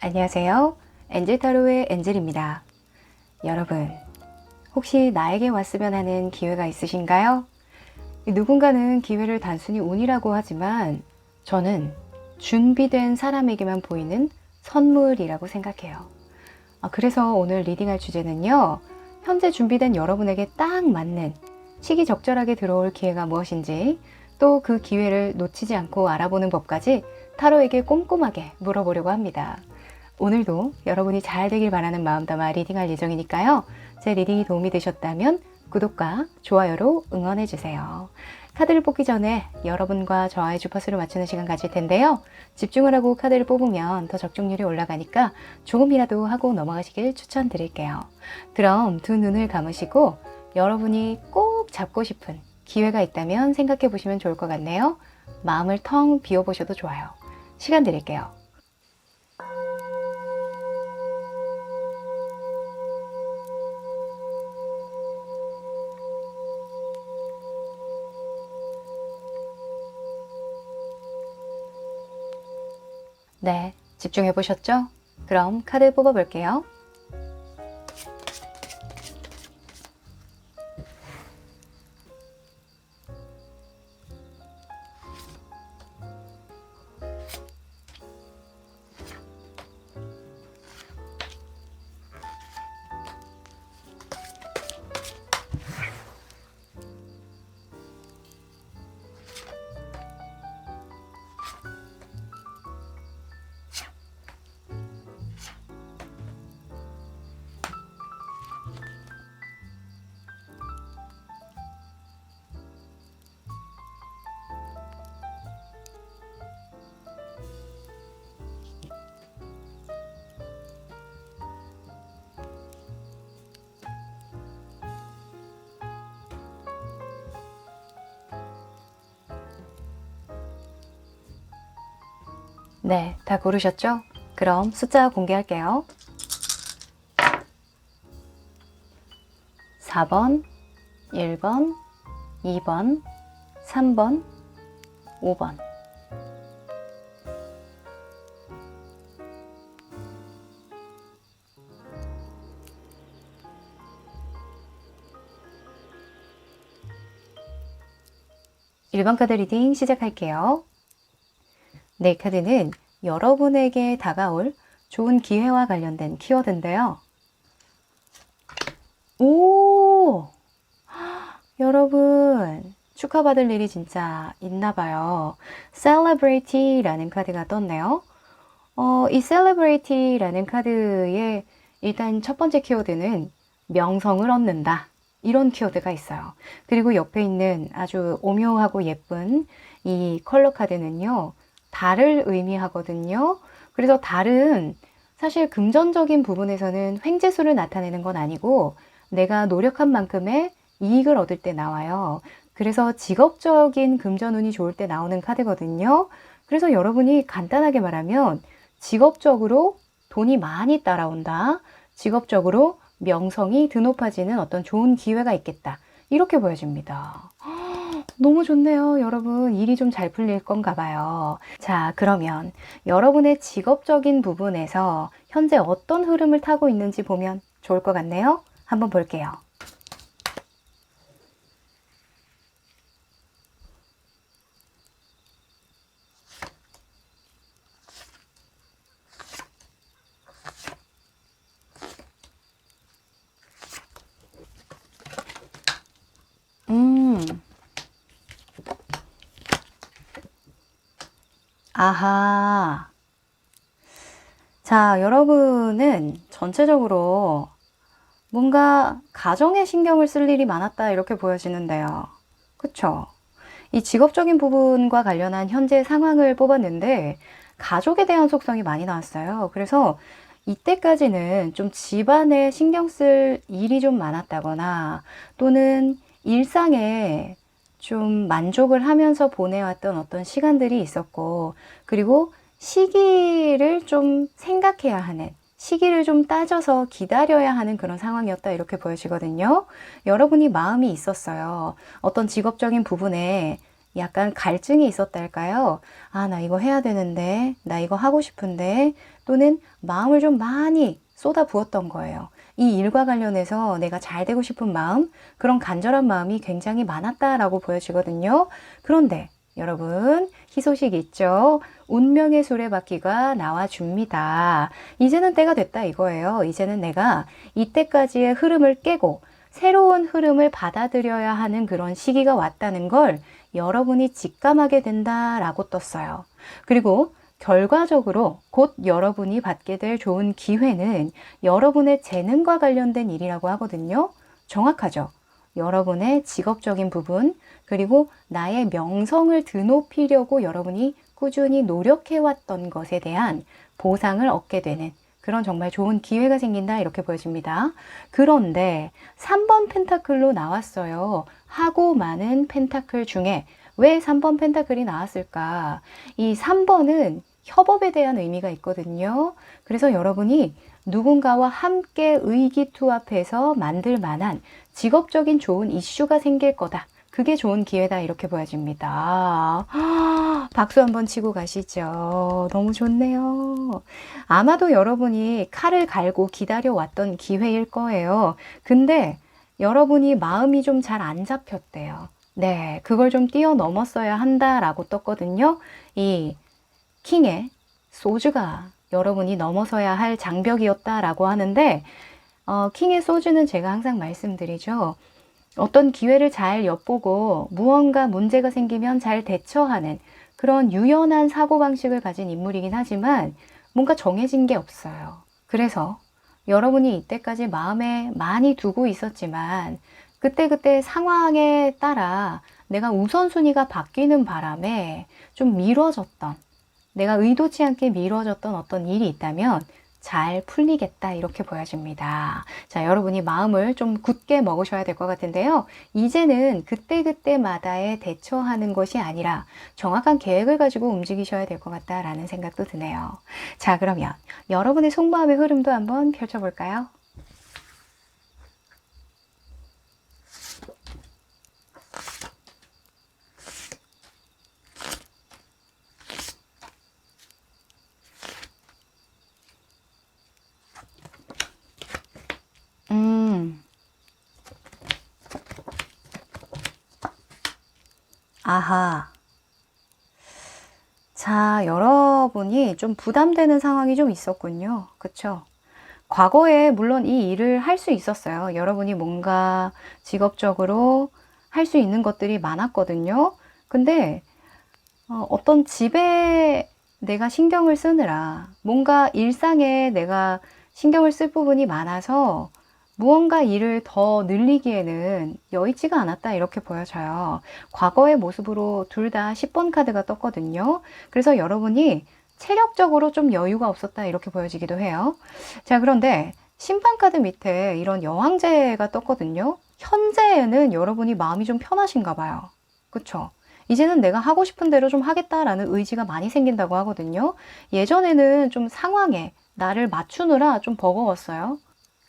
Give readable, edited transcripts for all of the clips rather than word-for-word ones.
안녕하세요. 엔젤타로의 엔젤입니다. 여러분, 혹시 나에게 왔으면 하는 기회가 있으신가요? 누군가는 기회를 단순히 운이라고 하지만 저는 준비된 사람에게만 보이는 선물이라고 생각해요. 그래서 오늘 리딩할 주제는요. 현재 준비된 여러분에게 딱 맞는 시기적절하게 들어올 기회가 무엇인지, 또 그 기회를 놓치지 않고 알아보는 법까지 타로에게 꼼꼼하게 물어보려고 합니다. 오늘도 여러분이 잘 되길 바라는 마음 담아 리딩할 예정이니까요. 제 리딩이 도움이 되셨다면 구독과 좋아요로 응원해주세요. 카드를 뽑기 전에 여러분과 저와의 주파수를 맞추는 시간 가질 텐데요. 집중을 하고 카드를 뽑으면 더 적중률이 올라가니까 조금이라도 하고 넘어가시길 추천드릴게요. 그럼 두 눈을 감으시고 여러분이 꼭 잡고 싶은 기회가 있다면 생각해 보시면 좋을 것 같네요. 마음을 텅 비워보셔도 좋아요. 시간 드릴게요. 네, 집중해 보셨죠? 그럼 카드 뽑아 볼게요. 네, 다 고르셨죠? 그럼 숫자 공개할게요. 4번, 1번, 2번, 3번, 5번. (1번) 카드 리딩 시작할게요. 네, 카드는 여러분에게 다가올 좋은 기회와 관련된 키워드인데요. 오! 여러분, 축하받을 일이 진짜 있나 봐요. Celebrate라는 카드가 떴네요. 이 Celebrate라는 카드의 일단 첫 번째 키워드는 명성을 얻는다. 이런 키워드가 있어요. 그리고 옆에 있는 아주 오묘하고 예쁜 이 컬러 카드는요. 달을 의미하거든요. 그래서 달은 사실 금전적인 부분에서는 횡재수를 나타내는 건 아니고 내가 노력한 만큼의 이익을 얻을 때 나와요. 그래서 직업적인 금전운이 좋을 때 나오는 카드거든요. 그래서 여러분이 간단하게 말하면 직업적으로 돈이 많이 따라온다. 직업적으로 명성이 드높아지는 어떤 좋은 기회가 있겠다. 이렇게 보여집니다. 너무 좋네요. 여러분, 일이 좀 잘 풀릴 건가 봐요. 자, 그러면 여러분의 직업적인 부분에서 현재 어떤 흐름을 타고 있는지 보면 좋을 것 같네요. 한번 볼게요. 아하. 자, 여러분은 전체적으로 뭔가 가정에 신경을 쓸 일이 많았다 이렇게 보여지는데요. 그쵸? 이 직업적인 부분과 관련한 현재 상황을 뽑았는데 가족에 대한 속성이 많이 나왔어요. 그래서 이때까지는 좀 집안에 신경 쓸 일이 좀 많았다거나 또는 일상에 좀 만족을 하면서 보내왔던 어떤 시간들이 있었고, 그리고 시기를 좀 생각해야 하는, 시기를 좀 따져서 기다려야 하는 그런 상황이었다 이렇게 보여지거든요. 여러분이 마음이 있었어요. 어떤 직업적인 부분에 약간 갈증이 있었달까요? 아, 나 이거 해야 되는데, 나 이거 하고 싶은데, 또는 마음을 좀 많이 쏟아부었던 거예요. 이 일과 관련해서 내가 잘 되고 싶은 마음, 그런 간절한 마음이 굉장히 많았다라고 보여지거든요. 그런데 여러분, 희소식 있죠? 운명의 수레바퀴가 나와줍니다. 이제는 때가 됐다 이거예요. 이제는 내가 이때까지의 흐름을 깨고 새로운 흐름을 받아들여야 하는 그런 시기가 왔다는 걸 여러분이 직감하게 된다라고 떴어요. 그리고 결과적으로 곧 여러분이 받게 될 좋은 기회는 여러분의 재능과 관련된 일이라고 하거든요. 정확하죠? 여러분의 직업적인 부분, 그리고 나의 명성을 드높이려고 여러분이 꾸준히 노력해왔던 것에 대한 보상을 얻게 되는 그런 정말 좋은 기회가 생긴다 이렇게 보여집니다. 그런데 3번 펜타클로 나왔어요. 하고 많은 펜타클 중에 왜 3번 펜타클이 나왔을까? 이 3번은 협업에 대한 의미가 있거든요. 그래서 여러분이 누군가와 함께 의기투합해서 만들 만한 직업적인 좋은 이슈가 생길 거다. 그게 좋은 기회다 이렇게 보여집니다. 박수 한번 치고 가시죠. 너무 좋네요. 아마도 여러분이 칼을 갈고 기다려왔던 기회일 거예요. 근데 여러분이 마음이 좀 잘 안 잡혔대요. 네, 그걸 좀 뛰어넘었어야 한다라고 떴거든요. 이 킹의 소주가 여러분이 넘어서야 할 장벽이었다라고 하는데 킹의 소주는 제가 항상 말씀드리죠. 어떤 기회를 잘 엿보고 무언가 문제가 생기면 잘 대처하는 그런 유연한 사고방식을 가진 인물이긴 하지만 뭔가 정해진 게 없어요. 그래서 여러분이 이때까지 마음에 많이 두고 있었지만 그때그때 상황에 따라 내가 우선순위가 바뀌는 바람에 좀 미뤄졌던, 내가 의도치 않게 미뤄졌던 어떤 일이 있다면 잘 풀리겠다 이렇게 보여집니다. 자, 여러분이 마음을 좀 굳게 먹으셔야 될 것 같은데요. 이제는 그때그때마다에 대처하는 것이 아니라 정확한 계획을 가지고 움직이셔야 될 것 같다라는 생각도 드네요. 자, 그러면 여러분의 속마음의 흐름도 한번 펼쳐볼까요? 아하. 자, 여러분이 좀 부담되는 상황이 좀 있었군요. 그쵸? 과거에 물론 이 일을 할 수 있었어요. 여러분이 뭔가 직업적으로 할 수 있는 것들이 많았거든요. 근데 어떤 집에 내가 신경을 쓰느라 뭔가 일상에 내가 신경을 쓸 부분이 많아서 무언가 일을 더 늘리기에는 여의치가 않았다 이렇게 보여져요. 과거의 모습으로 둘 다 10번 카드가 떴거든요. 그래서 여러분이 체력적으로 좀 여유가 없었다 이렇게 보여지기도 해요. 자, 그런데 심판 카드 밑에 이런 여왕제가 떴거든요. 현재에는 여러분이 마음이 좀 편하신가 봐요. 그쵸? 이제는 내가 하고 싶은 대로 좀 하겠다라는 의지가 많이 생긴다고 하거든요. 예전에는 좀 상황에 나를 맞추느라 좀 버거웠어요.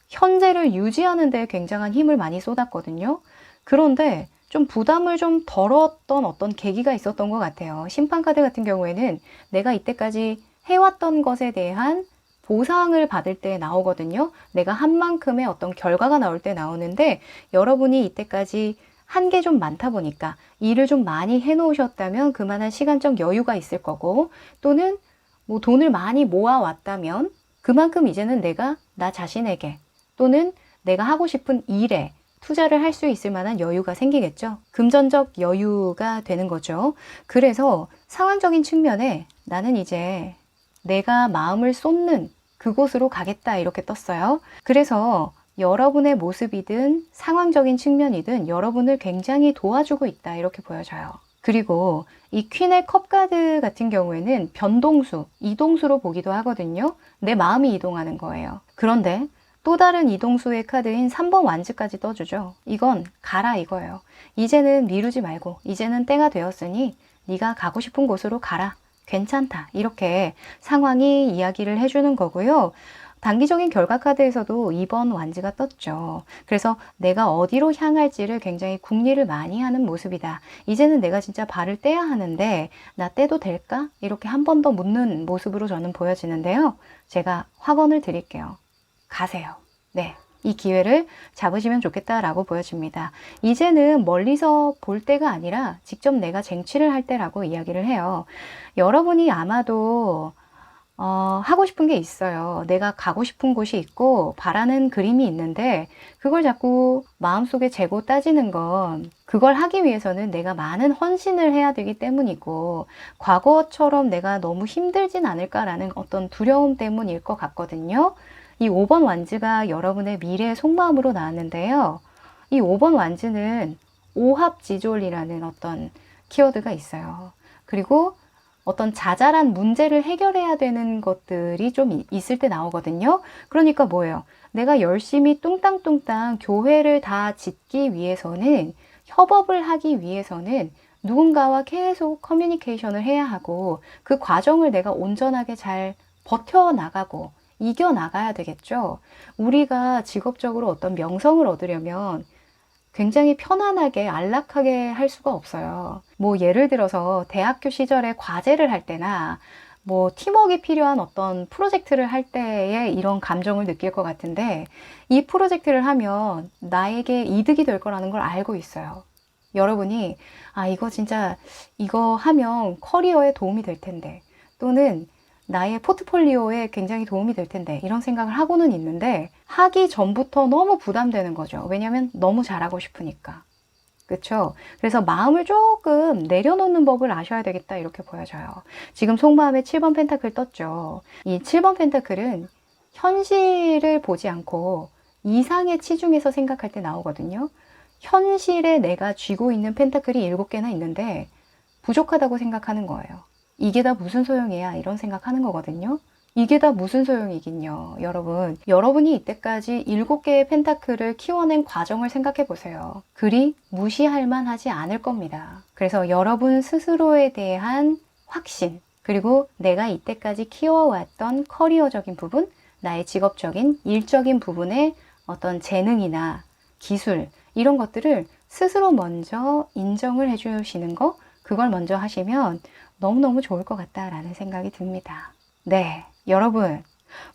현재를 유지하는 데 굉장한 힘을 많이 쏟았거든요. 그런데 좀 부담을 좀 덜었던 어떤 계기가 있었던 것 같아요. 심판카드 같은 경우에는 내가 이때까지 해왔던 것에 대한 보상을 받을 때 나오거든요. 내가 한 만큼의 어떤 결과가 나올 때 나오는데 여러분이 이때까지 한 게 좀 많다 보니까 일을 좀 많이 해놓으셨다면 그만한 시간적 여유가 있을 거고 또는 뭐 돈을 많이 모아왔다면 그만큼 이제는 내가 나 자신에게 또는 내가 하고 싶은 일에 투자를 할 수 있을 만한 여유가 생기겠죠. 금전적 여유가 되는 거죠. 그래서 상황적인 측면에 나는 이제 내가 마음을 쏟는 그곳으로 가겠다 이렇게 떴어요. 그래서 여러분의 모습이든 상황적인 측면이든 여러분을 굉장히 도와주고 있다 이렇게 보여져요. 그리고 이 퀸의 컵 카드 같은 경우에는 변동수, 이동수로 보기도 하거든요. 내 마음이 이동하는 거예요. 그런데 또 다른 이동수의 카드인 3번 완즈까지 떠주죠. 이건 가라 이거예요. 이제는 미루지 말고 이제는 때가 되었으니 네가 가고 싶은 곳으로 가라. 괜찮다. 이렇게 상황이 이야기를 해주는 거고요. 단기적인 결과 카드에서도 2번 완즈가 떴죠. 그래서 내가 어디로 향할지를 굉장히 궁리를 많이 하는 모습이다. 이제는 내가 진짜 발을 떼야 하는데 나 떼도 될까? 이렇게 한 번 더 묻는 모습으로 저는 보여지는데요. 제가 확언을 드릴게요. 가세요. 네. 이 기회를 잡으시면 좋겠다라고 보여집니다. 이제는 멀리서 볼 때가 아니라 직접 내가 쟁취를 할 때라고 이야기를 해요. 여러분이 아마도 하고 싶은 게 있어요. 내가 가고 싶은 곳이 있고 바라는 그림이 있는데 그걸 자꾸 마음속에 재고 따지는 건 그걸 하기 위해서는 내가 많은 헌신을 해야 되기 때문이고 과거처럼 내가 너무 힘들진 않을까라는 어떤 두려움 때문일 것 같거든요. 이 5번 완즈가 여러분의 미래의 속마음으로 나왔는데요. 이 5번 완즈는 오합지졸이라는 어떤 키워드가 있어요. 그리고 어떤 자잘한 문제를 해결해야 되는 것들이 좀 있을 때 나오거든요. 그러니까 뭐예요? 내가 열심히 뚱땅뚱땅 교회를 다 짓기 위해서는, 협업을 하기 위해서는 누군가와 계속 커뮤니케이션을 해야 하고 그 과정을 내가 온전하게 잘 버텨나가고 이겨나가야 되겠죠. 우리가 직업적으로 어떤 명성을 얻으려면 굉장히 편안하게 안락하게 할 수가 없어요. 뭐 예를 들어서 대학교 시절에 과제를 할 때나 뭐 팀워크가 필요한 어떤 프로젝트를 할 때에 이런 감정을 느낄 것 같은데 이 프로젝트를 하면 나에게 이득이 될 거라는 걸 알고 있어요. 여러분이 이거 진짜 이거 하면 커리어에 도움이 될 텐데 또는 나의 포트폴리오에 굉장히 도움이 될 텐데 이런 생각을 하고는 있는데 하기 전부터 너무 부담되는 거죠. 왜냐하면 너무 잘하고 싶으니까. 그렇죠? 그래서 마음을 조금 내려놓는 법을 아셔야 되겠다 이렇게 보여져요. 지금 속마음에 7번 펜타클 떴죠. 이 7번 펜타클은 현실을 보지 않고 이상의 치중에서 생각할 때 나오거든요. 현실에 내가 쥐고 있는 펜타클이 7개나 있는데 부족하다고 생각하는 거예요. 이게 다 무슨 소용이야 이런 생각하는 거거든요. 이게 다 무슨 소용이긴요. 여러분이 이때까지 7개의 펜타클을 키워낸 과정을 생각해 보세요. 그리 무시할 만하지 않을 겁니다. 그래서 여러분 스스로에 대한 확신, 그리고 내가 이때까지 키워왔던 커리어적인 부분, 나의 직업적인 일적인 부분의 어떤 재능이나 기술 이런 것들을 스스로 먼저 인정을 해주시는 거, 그걸 먼저 하시면 너무너무 좋을 것 같다라는 생각이 듭니다. 네, 여러분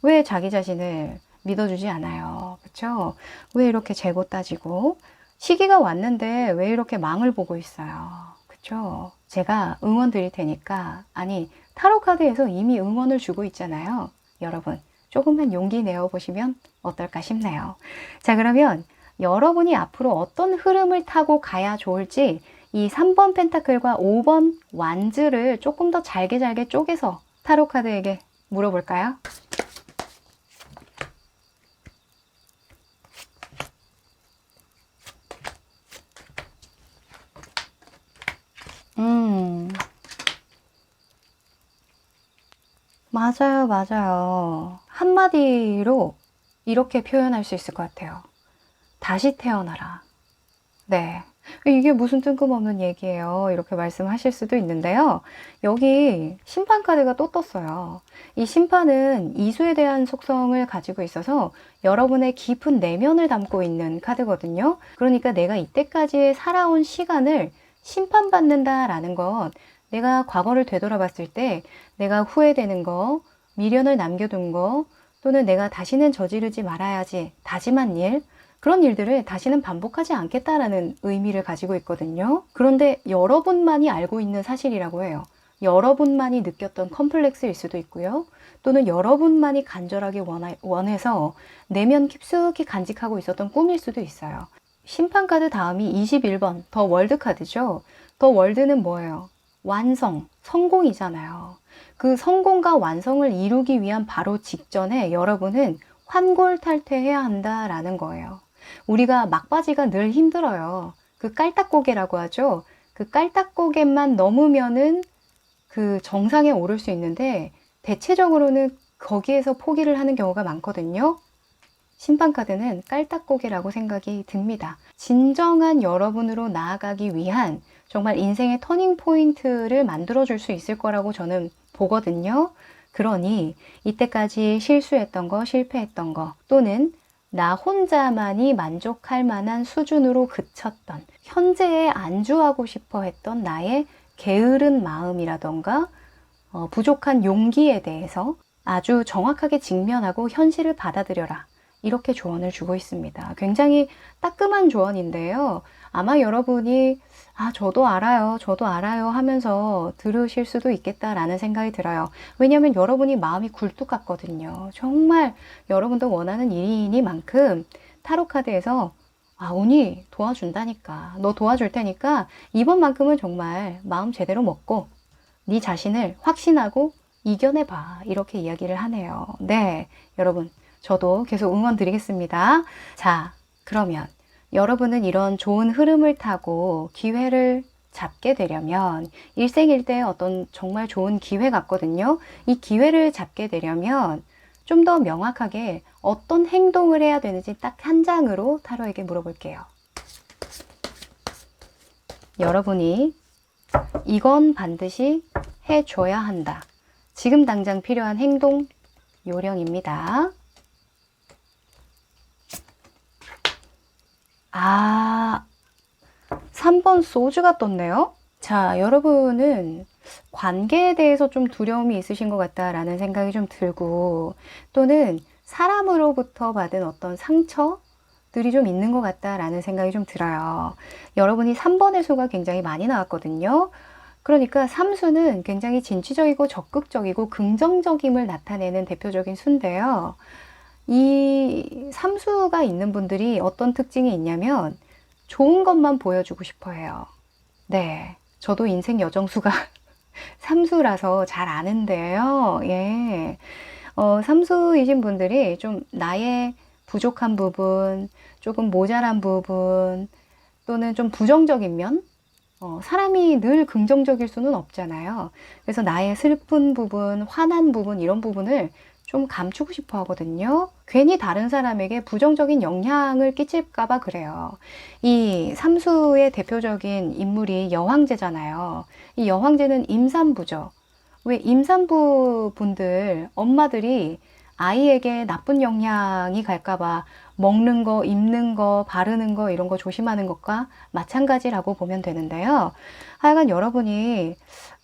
왜 자기 자신을 믿어주지 않아요? 그렇죠? 왜 이렇게 재고 따지고 시기가 왔는데 왜 이렇게 망을 보고 있어요? 그렇죠? 제가 응원 드릴 테니까 타로 카드에서 이미 응원을 주고 있잖아요. 여러분 조금만 용기 내어 보시면 어떨까 싶네요. 자, 그러면 여러분이 앞으로 어떤 흐름을 타고 가야 좋을지 이 3번 펜타클과 5번 완즈를 조금 더 잘게 쪼개서 타로 카드에게 물어볼까요? 맞아요. 한마디로 이렇게 표현할 수 있을 것 같아요. 다시 태어나라. 네. 이게 무슨 뜬금없는 얘기예요. 이렇게 말씀하실 수도 있는데요. 여기 심판 카드가 또 떴어요. 이 심판은 이수에 대한 속성을 가지고 있어서 여러분의 깊은 내면을 담고 있는 카드거든요. 그러니까 내가 이때까지 살아온 시간을 심판받는다라는 건 내가 과거를 되돌아봤을 때 내가 후회되는 거, 미련을 남겨둔 거, 또는 내가 다시는 저지르지 말아야지 다짐한 일, 그런 일들을 다시는 반복하지 않겠다라는 의미를 가지고 있거든요. 그런데 여러분만이 알고 있는 사실이라고 해요. 여러분만이 느꼈던 컴플렉스일 수도 있고요. 또는 여러분만이 간절하게 원해서 내면 깊숙이 간직하고 있었던 꿈일 수도 있어요. 심판카드 다음이 21번 더 월드 카드죠. 더 월드는 뭐예요? 완성, 성공이잖아요. 그 성공과 완성을 이루기 위한 바로 직전에 여러분은 환골탈퇴해야 한다라는 거예요. 우리가 막바지가 늘 힘들어요. 그 깔딱고개라고 하죠. 그 깔딱고개만 넘으면은 그 정상에 오를 수 있는데 대체적으로는 거기에서 포기를 하는 경우가 많거든요. 심판카드는 깔딱고개라고 생각이 듭니다. 진정한 여러분으로 나아가기 위한 정말 인생의 터닝 포인트를 만들어줄 수 있을 거라고 저는 보거든요. 그러니 이때까지 실수했던 거, 실패했던 거, 또는 나 혼자만이 만족할 만한 수준으로 그쳤던, 현재에 안주하고 싶어 했던 나의 게으른 마음이라던가 부족한 용기에 대해서 아주 정확하게 직면하고 현실을 받아들여라. 이렇게 조언을 주고 있습니다. 굉장히 따끔한 조언인데요. 아마 여러분이 저도 알아요 하면서 들으실 수도 있겠다라는 생각이 들어요. 왜냐하면 여러분이 마음이 굴뚝 같거든요. 정말 여러분도 원하는 일이니만큼 타로카드에서 운이 도와준다니까, 너 도와줄 테니까 이번만큼은 정말 마음 제대로 먹고 네 자신을 확신하고 이겨내봐, 이렇게 이야기를 하네요. 네, 여러분, 저도 계속 응원 드리겠습니다. 자, 그러면 여러분은 이런 좋은 흐름을 타고 기회를 잡게 되려면, 일생일대의 어떤 정말 좋은 기회 같거든요. 이 기회를 잡게 되려면 좀 더 명확하게 어떤 행동을 해야 되는지 딱 한 장으로 타로에게 물어볼게요. 여러분이 이건 반드시 해줘야 한다, 지금 당장 필요한 행동 요령입니다. 3번 소주가 떴네요. 자, 여러분은 관계에 대해서 좀 두려움이 있으신 것 같다라는 생각이 좀 들고, 또는 사람으로부터 받은 어떤 상처들이 좀 있는 것 같다라는 생각이 좀 들어요. 여러분이 3번의 수가 굉장히 많이 나왔거든요. 그러니까 삼수는 굉장히 진취적이고 적극적이고 긍정적임을 나타내는 대표적인 수인데요. 이 삼수가 있는 분들이 어떤 특징이 있냐면 좋은 것만 보여주고 싶어 해요. 네, 저도 인생 여정수가 삼수라서 잘 아는데요. 예. 삼수이신 분들이 좀 나의 부족한 부분, 조금 모자란 부분, 또는 좀 부정적인 면, 사람이 늘 긍정적일 수는 없잖아요. 그래서 나의 슬픈 부분, 화난 부분, 이런 부분을 좀 감추고 싶어 하거든요. 괜히 다른 사람에게 부정적인 영향을 끼칠까봐 그래요. 이 삼수의 대표적인 인물이 여황제잖아요. 이 여황제는 임산부죠. 왜 임산부 분들, 엄마들이 아이에게 나쁜 영향이 갈까봐 먹는 거, 입는 거, 바르는 거, 이런 거 조심하는 것과 마찬가지라고 보면 되는데요. 하여간 여러분이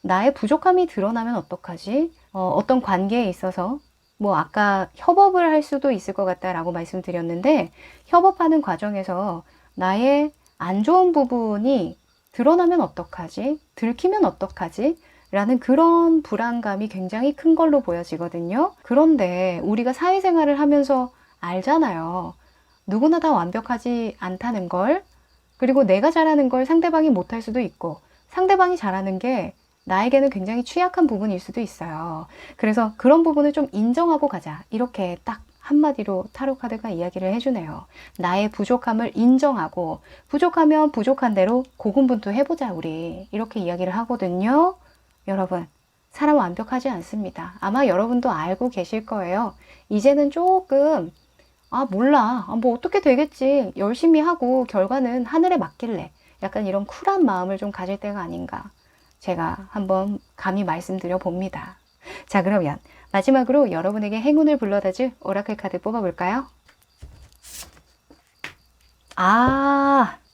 나의 부족함이 드러나면 어떡하지? 어떤 관계에 있어서 아까 협업을 할 수도 있을 것 같다라고 말씀드렸는데, 협업하는 과정에서 나의 안 좋은 부분이 드러나면 어떡하지? 들키면 어떡하지? 라는 그런 불안감이 굉장히 큰 걸로 보여지거든요. 그런데 우리가 사회생활을 하면서 알잖아요. 누구나 다 완벽하지 않다는 걸, 그리고 내가 잘하는 걸 상대방이 못할 수도 있고, 상대방이 잘하는 게 나에게는 굉장히 취약한 부분일 수도 있어요. 그래서 그런 부분을 좀 인정하고 가자, 이렇게 딱 한마디로 타로카드가 이야기를 해주네요. 나의 부족함을 인정하고, 부족하면 부족한 대로 고군분투해보자 우리, 이렇게 이야기를 하거든요. 여러분, 사람 완벽하지 않습니다. 아마 여러분도 알고 계실 거예요. 이제는 조금 몰라, 뭐 어떻게 되겠지, 열심히 하고 결과는 하늘에 맡길래, 약간 이런 쿨한 마음을 좀 가질 때가 아닌가, 제가 한번 감히 말씀드려 봅니다. 자, 그러면 마지막으로 여러분에게 행운을 불러다줄 오라클 카드 뽑아볼까요?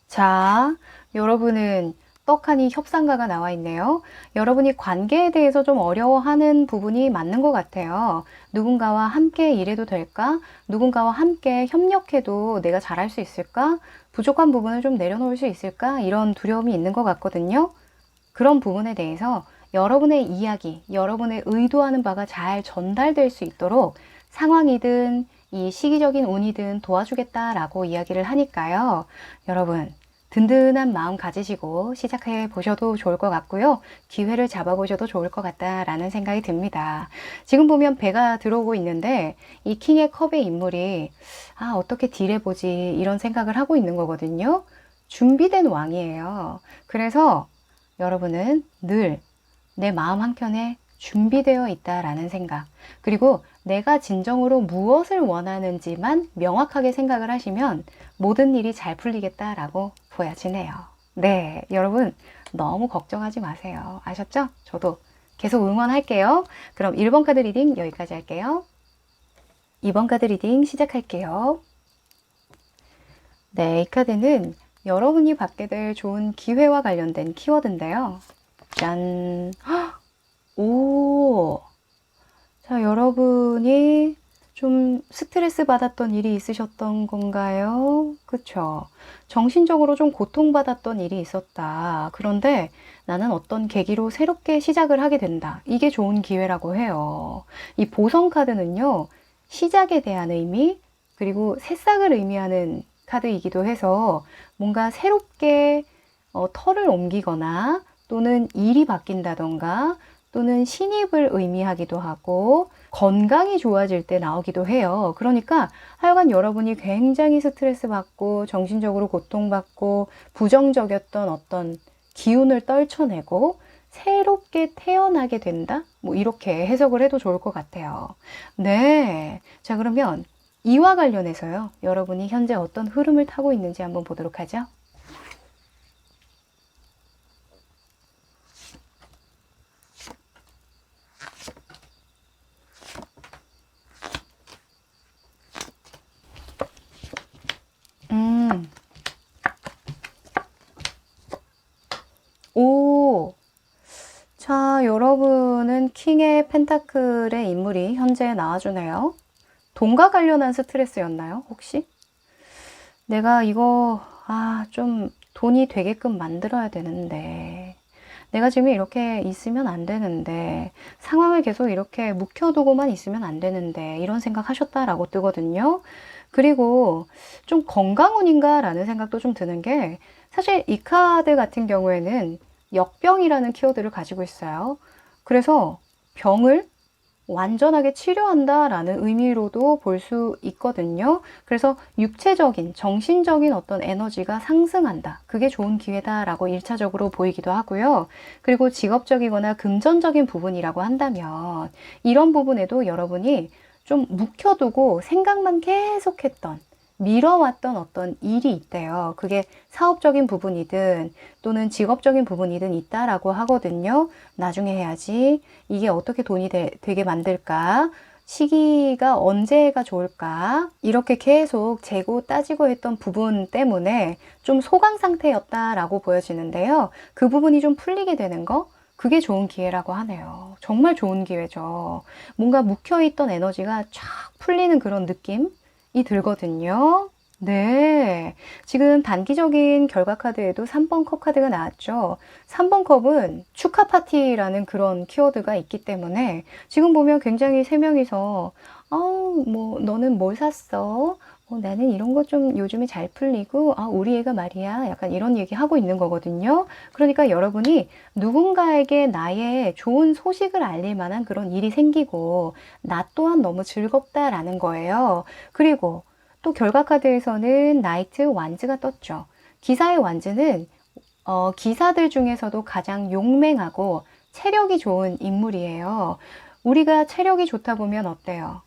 자, 여러분은 떡하니 협상가가 나와 있네요. 여러분이 관계에 대해서 좀 어려워하는 부분이 맞는 것 같아요. 누군가와 함께 일해도 될까? 누군가와 함께 협력해도 내가 잘할 수 있을까? 부족한 부분을 좀 내려놓을 수 있을까? 이런 두려움이 있는 것 같거든요. 그런 부분에 대해서 여러분의 이야기, 여러분의 의도하는 바가 잘 전달될 수 있도록 상황이든 이 시기적인 운이든 도와주겠다라고 이야기를 하니까요. 여러분, 든든한 마음 가지시고 시작해 보셔도 좋을 것 같고요. 기회를 잡아보셔도 좋을 것 같다라는 생각이 듭니다. 지금 보면 배가 들어오고 있는데 이 킹의 컵의 인물이 어떻게 딜해보지, 이런 생각을 하고 있는 거거든요. 준비된 왕이에요. 그래서 여러분은 늘 내 마음 한켠에 준비되어 있다라는 생각, 그리고 내가 진정으로 무엇을 원하는지만 명확하게 생각을 하시면 모든 일이 잘 풀리겠다라고 보여지네요. 네, 여러분 너무 걱정하지 마세요. 아셨죠? 저도 계속 응원할게요. 그럼 1번 카드 리딩 여기까지 할게요. 2번 카드 리딩 시작할게요. 네, 이 카드는 여러분이 받게 될 좋은 기회와 관련된 키워드인데요. 짠! 오! 자, 여러분이 좀 스트레스 받았던 일이 있으셨던 건가요? 그쵸? 정신적으로 좀 고통받았던 일이 있었다. 그런데 나는 어떤 계기로 새롭게 시작을 하게 된다. 이게 좋은 기회라고 해요. 이 보성 카드는요, 시작에 대한 의미, 그리고 새싹을 의미하는 카드이기도 해서 뭔가 새롭게 털을 옮기거나 또는 일이 바뀐다던가 또는 신입을 의미하기도 하고 건강이 좋아질 때 나오기도 해요. 그러니까 하여간 여러분이 굉장히 스트레스 받고 정신적으로 고통받고 부정적이었던 어떤 기운을 떨쳐내고 새롭게 태어나게 된다? 뭐 이렇게 해석을 해도 좋을 것 같아요. 네. 자, 그러면 이와 관련해서요. 여러분이 현재 어떤 흐름을 타고 있는지 한번 보도록 하죠. 오, 자, 여러분은 킹의 펜타클의 인물이 현재 나와주네요. 돈과 관련한 스트레스였나요, 혹시? 내가 이거, 좀 돈이 되게끔 만들어야 되는데, 내가 지금 이렇게 있으면 안 되는데, 상황을 계속 이렇게 묵혀두고만 있으면 안 되는데, 이런 생각 하셨다라고 뜨거든요. 그리고 좀 건강운인가 라는 생각도 좀 드는 게, 사실 이 카드 같은 경우에는 역병이라는 키워드를 가지고 있어요. 그래서 병을 완전하게 치료한다라는 의미로도 볼 수 있거든요. 그래서 육체적인, 정신적인 어떤 에너지가 상승한다. 그게 좋은 기회다라고 1차적으로 보이기도 하고요. 그리고 직업적이거나 금전적인 부분이라고 한다면 이런 부분에도 여러분이 좀 묵혀두고 생각만 계속했던 미뤄왔던 어떤 일이 있대요. 그게 사업적인 부분이든 또는 직업적인 부분이든 있다라고 하거든요. 나중에 해야지. 이게 어떻게 돈이 되게 만들까? 시기가 언제가 좋을까? 이렇게 계속 재고 따지고 했던 부분 때문에 좀 소강 상태였다라고 보여지는데요. 그 부분이 좀 풀리게 되는 거? 그게 좋은 기회라고 하네요. 정말 좋은 기회죠. 뭔가 묵혀있던 에너지가 쫙 풀리는 그런 느낌이 들거든요. 네. 지금 단기적인 결과 카드에도 3번 컵 카드가 나왔죠. 3번 컵은 축하 파티라는 그런 키워드가 있기 때문에 지금 보면 굉장히 세 명이서 뭐 너는 뭘 샀어? 나는 이런 거 좀 요즘에 잘 풀리고 우리 애가 말이야. 약간 이런 얘기 하고 있는 거거든요. 그러니까 여러분이 누군가에게 나의 좋은 소식을 알릴 만한 그런 일이 생기고 나 또한 너무 즐겁다라는 거예요. 그리고 또 결과 카드에서는 나이트 완즈가 떴죠. 기사의 완즈는 기사들 중에서도 가장 용맹하고 체력이 좋은 인물이에요. 우리가 체력이 좋다 보면 어때요?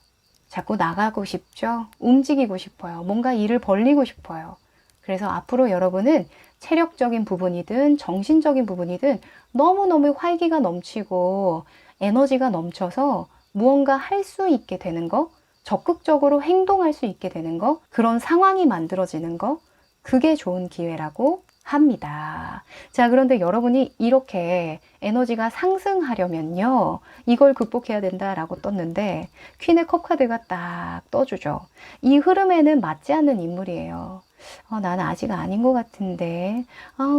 자꾸 나가고 싶죠? 움직이고 싶어요. 뭔가 일을 벌리고 싶어요. 그래서 앞으로 여러분은 체력적인 부분이든 정신적인 부분이든 너무너무 활기가 넘치고 에너지가 넘쳐서 무언가 할 수 있게 되는 거, 적극적으로 행동할 수 있게 되는 거, 그런 상황이 만들어지는 거, 그게 좋은 기회라고 합니다. 자, 그런데 여러분이 이렇게 에너지가 상승하려면요, 이걸 극복해야 된다라고 떴는데 퀸의 컵 카드가 딱 떠주죠. 이 흐름에는 맞지 않는 인물이에요. 나는 아직 아닌 것 같은데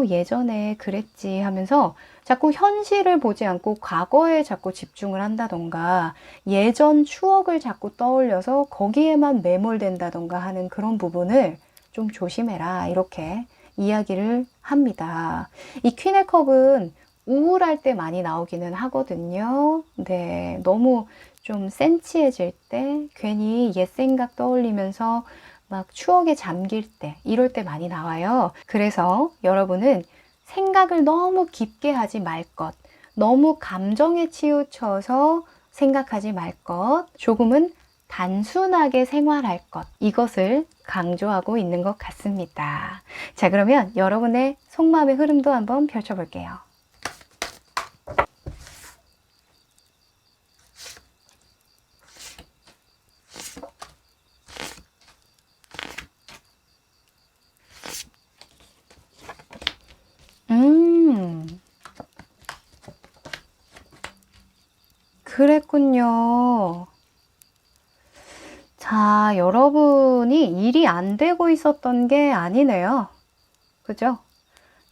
예전에 그랬지 하면서 자꾸 현실을 보지 않고 과거에 자꾸 집중을 한다던가 예전 추억을 자꾸 떠올려서 거기에만 매몰된다던가 하는 그런 부분을 좀 조심해라, 이렇게 이야기를 합니다. 이 퀸의 컵은 우울할 때 많이 나오기는 하거든요. 네, 너무 좀 센치해질 때 괜히 옛 생각 떠올리면서 막 추억에 잠길 때, 이럴 때 많이 나와요. 그래서 여러분은 생각을 너무 깊게 하지 말 것, 너무 감정에 치우쳐서 생각하지 말 것, 조금은 단순하게 생활할 것, 이것을 강조하고 있는 것 같습니다. 자, 그러면 여러분의 속마음의 흐름도 한번 펼쳐볼게요. 그랬군요. 자, 여러분이 일이 안 되고 있었던 게 아니네요. 그죠?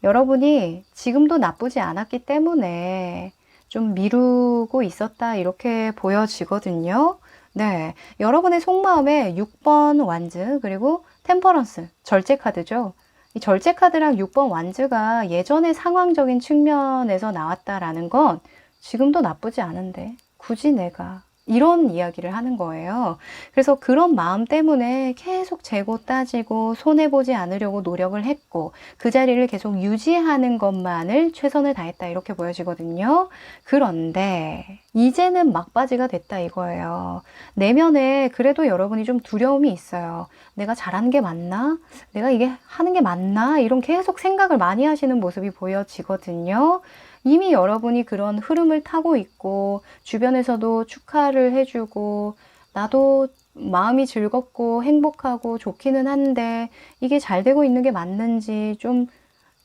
여러분이 지금도 나쁘지 않았기 때문에 좀 미루고 있었다 이렇게 보여지거든요. 네, 여러분의 속마음에 6번 완즈 그리고 템퍼런스, 절제 카드죠. 이 절제 카드랑 6번 완즈가 예전의 상황적인 측면에서 나왔다라는 건 지금도 나쁘지 않은데 굳이 내가 이런 이야기를 하는 거예요. 그래서 그런 마음 때문에 계속 재고 따지고 손해보지 않으려고 노력을 했고 그 자리를 계속 유지하는 것만을 최선을 다했다 이렇게 보여지거든요. 그런데 이제는 막바지가 됐다 이거예요. 내면에 그래도 여러분이 좀 두려움이 있어요. 내가 잘하는 게 맞나? 내가 이게 하는 게 맞나? 이런 계속 생각을 많이 하시는 모습이 보여지거든요. 이미 여러분이 그런 흐름을 타고 있고 주변에서도 축하를 해주고 나도 마음이 즐겁고 행복하고 좋기는 한데 이게 잘 되고 있는 게 맞는지 좀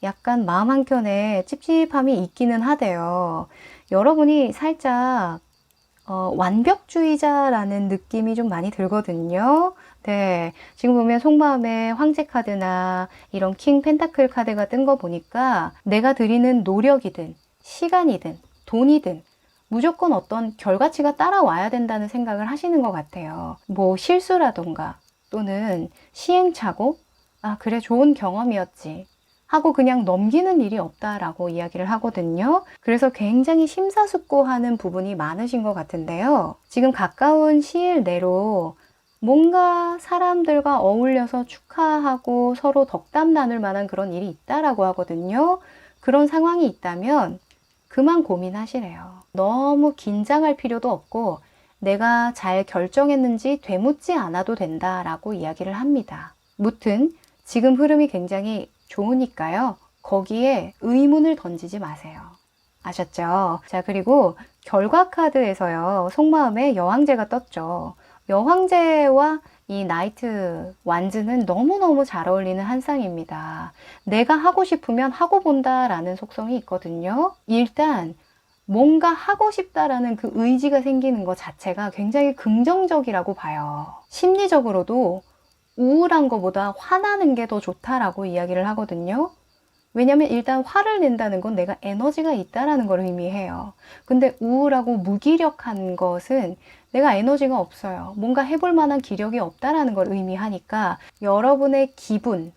약간 마음 한켠에 찝찝함이 있기는 하대요. 여러분이 살짝 완벽주의자라는 느낌이 좀 많이 들거든요. 네, 지금 보면 속마음에 황제 카드나 이런 킹 펜타클 카드가 뜬 거 보니까 내가 들이는 노력이든 시간이든 돈이든 무조건 어떤 결과치가 따라와야 된다는 생각을 하시는 것 같아요. 뭐 실수라던가 또는 시행착오? 아, 그래, 좋은 경험이었지. 하고 그냥 넘기는 일이 없다라고 이야기를 하거든요. 그래서 굉장히 심사숙고하는 부분이 많으신 것 같은데요. 지금 가까운 시일 내로 뭔가 사람들과 어울려서 축하하고 서로 덕담 나눌 만한 그런 일이 있다라고 하거든요. 그런 상황이 있다면 그만 고민하시래요. 너무 긴장할 필요도 없고 내가 잘 결정했는지 되묻지 않아도 된다라고 이야기를 합니다. 무튼 지금 흐름이 굉장히 좋으니까요. 거기에 의문을 던지지 마세요. 아셨죠? 자, 그리고 결과 카드에서요. 속마음에 여왕제가 떴죠. 여왕제와 이 나이트 완즈는 너무너무 잘 어울리는 한 쌍입니다. 내가 하고 싶으면 하고 본다라는 속성이 있거든요. 일단 뭔가 하고 싶다라는 그 의지가 생기는 것 자체가 굉장히 긍정적이라고 봐요. 심리적으로도 우울한 것보다 화나는 게 더 좋다라고 이야기를 하거든요. 왜냐면 일단 화를 낸다는 건 내가 에너지가 있다라는 걸 의미해요. 근데 우울하고 무기력한 것은 내가 에너지가 없어요. 뭔가 해볼 만한 기력이 없다라는 걸 의미하니까 여러분의 기분,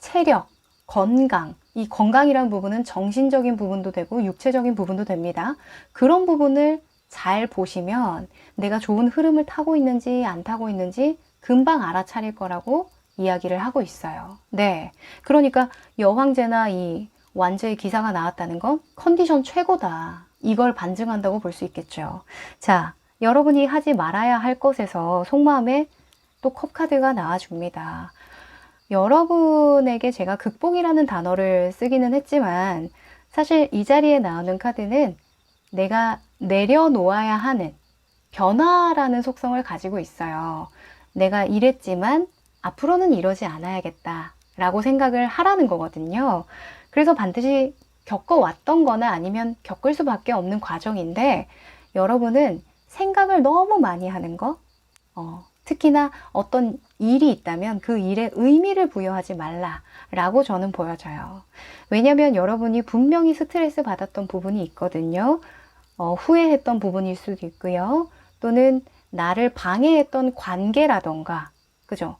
체력, 건강, 이 건강이란 부분은 정신적인 부분도 되고 육체적인 부분도 됩니다. 그런 부분을 잘 보시면 내가 좋은 흐름을 타고 있는지 안 타고 있는지 금방 알아차릴 거라고 이야기를 하고 있어요. 네. 그러니까 여황제나 이 완제의 기사가 나왔다는 건 컨디션 최고다. 이걸 반증한다고 볼 수 있겠죠. 자, 여러분이 하지 말아야 할 것에서 속마음에 또 컵카드가 나와줍니다. 여러분에게 제가 극복이라는 단어를 쓰기는 했지만 사실 이 자리에 나오는 카드는 내가 내려놓아야 하는 변화라는 속성을 가지고 있어요. 내가 이랬지만 앞으로는 이러지 않아야겠다 라고 생각을 하라는 거거든요. 그래서 반드시 겪어왔던 거나 아니면 겪을 수밖에 없는 과정인데 여러분은 생각을 너무 많이 하는 거, 특히나 어떤 일이 있다면 그 일에 의미를 부여하지 말라라고 저는 보여져요. 왜냐하면 여러분이 분명히 스트레스 받았던 부분이 있거든요. 후회했던 부분일 수도 있고요. 또는 나를 방해했던 관계라던가, 그죠?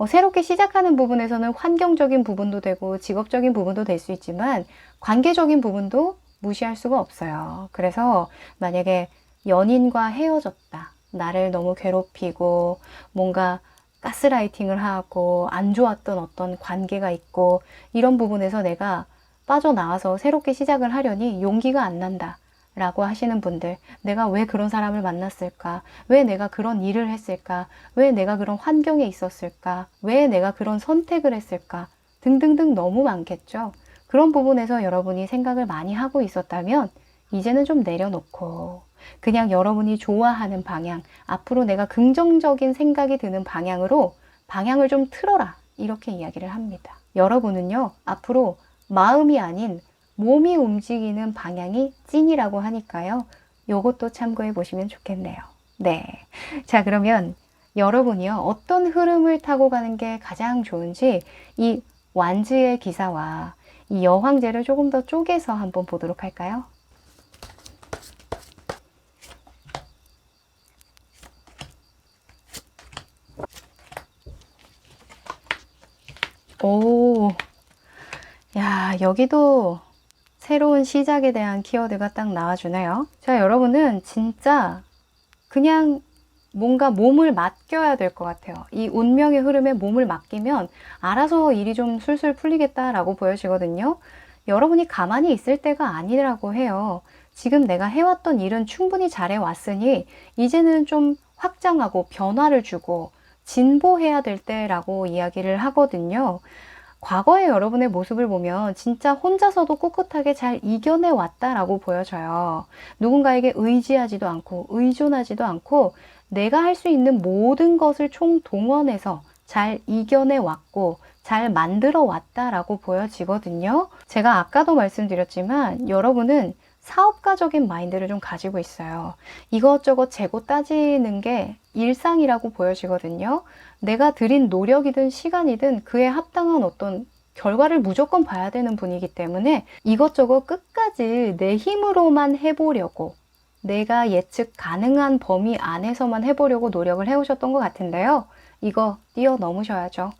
새롭게 시작하는 부분에서는 환경적인 부분도 되고 직업적인 부분도 될 수 있지만 관계적인 부분도 무시할 수가 없어요. 그래서 만약에 연인과 헤어졌다. 나를 너무 괴롭히고 뭔가 가스라이팅을 하고 안 좋았던 어떤 관계가 있고 이런 부분에서 내가 빠져나와서 새롭게 시작을 하려니 용기가 안 난다 라고 하시는 분들, 내가 왜 그런 사람을 만났을까? 왜 내가 그런 일을 했을까? 왜 내가 그런 환경에 있었을까? 왜 내가 그런 선택을 했을까? 등등등 너무 많겠죠. 그런 부분에서 여러분이 생각을 많이 하고 있었다면 이제는 좀 내려놓고 그냥 여러분이 좋아하는 방향, 앞으로 내가 긍정적인 생각이 드는 방향으로 방향을 좀 틀어라. 이렇게 이야기를 합니다. 여러분은요, 앞으로 마음이 아닌 몸이 움직이는 방향이 찐이라고 하니까요. 요것도 참고해 보시면 좋겠네요. 네. 자, 그러면 여러분이요, 어떤 흐름을 타고 가는 게 가장 좋은지 이 완즈의 기사와 이 여황제를 조금 더 쪼개서 한번 보도록 할까요? 오, 야, 여기도 새로운 시작에 대한 키워드가 딱 나와주네요. 자, 여러분은 진짜 그냥 뭔가 몸을 맡겨야 될 것 같아요. 이 운명의 흐름에 몸을 맡기면 알아서 일이 좀 술술 풀리겠다라고 보여지거든요. 여러분이 가만히 있을 때가 아니라고 해요. 지금 내가 해왔던 일은 충분히 잘해왔으니 이제는 좀 확장하고 변화를 주고 진보해야 될 때라고 이야기를 하거든요. 과거의 여러분의 모습을 보면 진짜 혼자서도 꿋꿋하게 잘 이겨내 왔다라고 보여져요. 누군가에게 의지하지도 않고 의존하지도 않고 내가 할 수 있는 모든 것을 총동원해서 잘 이겨내 왔고 잘 만들어 왔다라고 보여지거든요. 제가 아까도 말씀드렸지만 여러분은 사업가적인 마인드를 좀 가지고 있어요. 이것저것 재고 따지는 게 일상이라고 보여지거든요. 내가 들인 노력이든 시간이든 그에 합당한 어떤 결과를 무조건 봐야 되는 분이기 때문에 이것저것 끝까지 내 힘으로만 해보려고, 내가 예측 가능한 범위 안에서만 해보려고 노력을 해오셨던 것 같은데요. 이거 뛰어넘으셔야죠.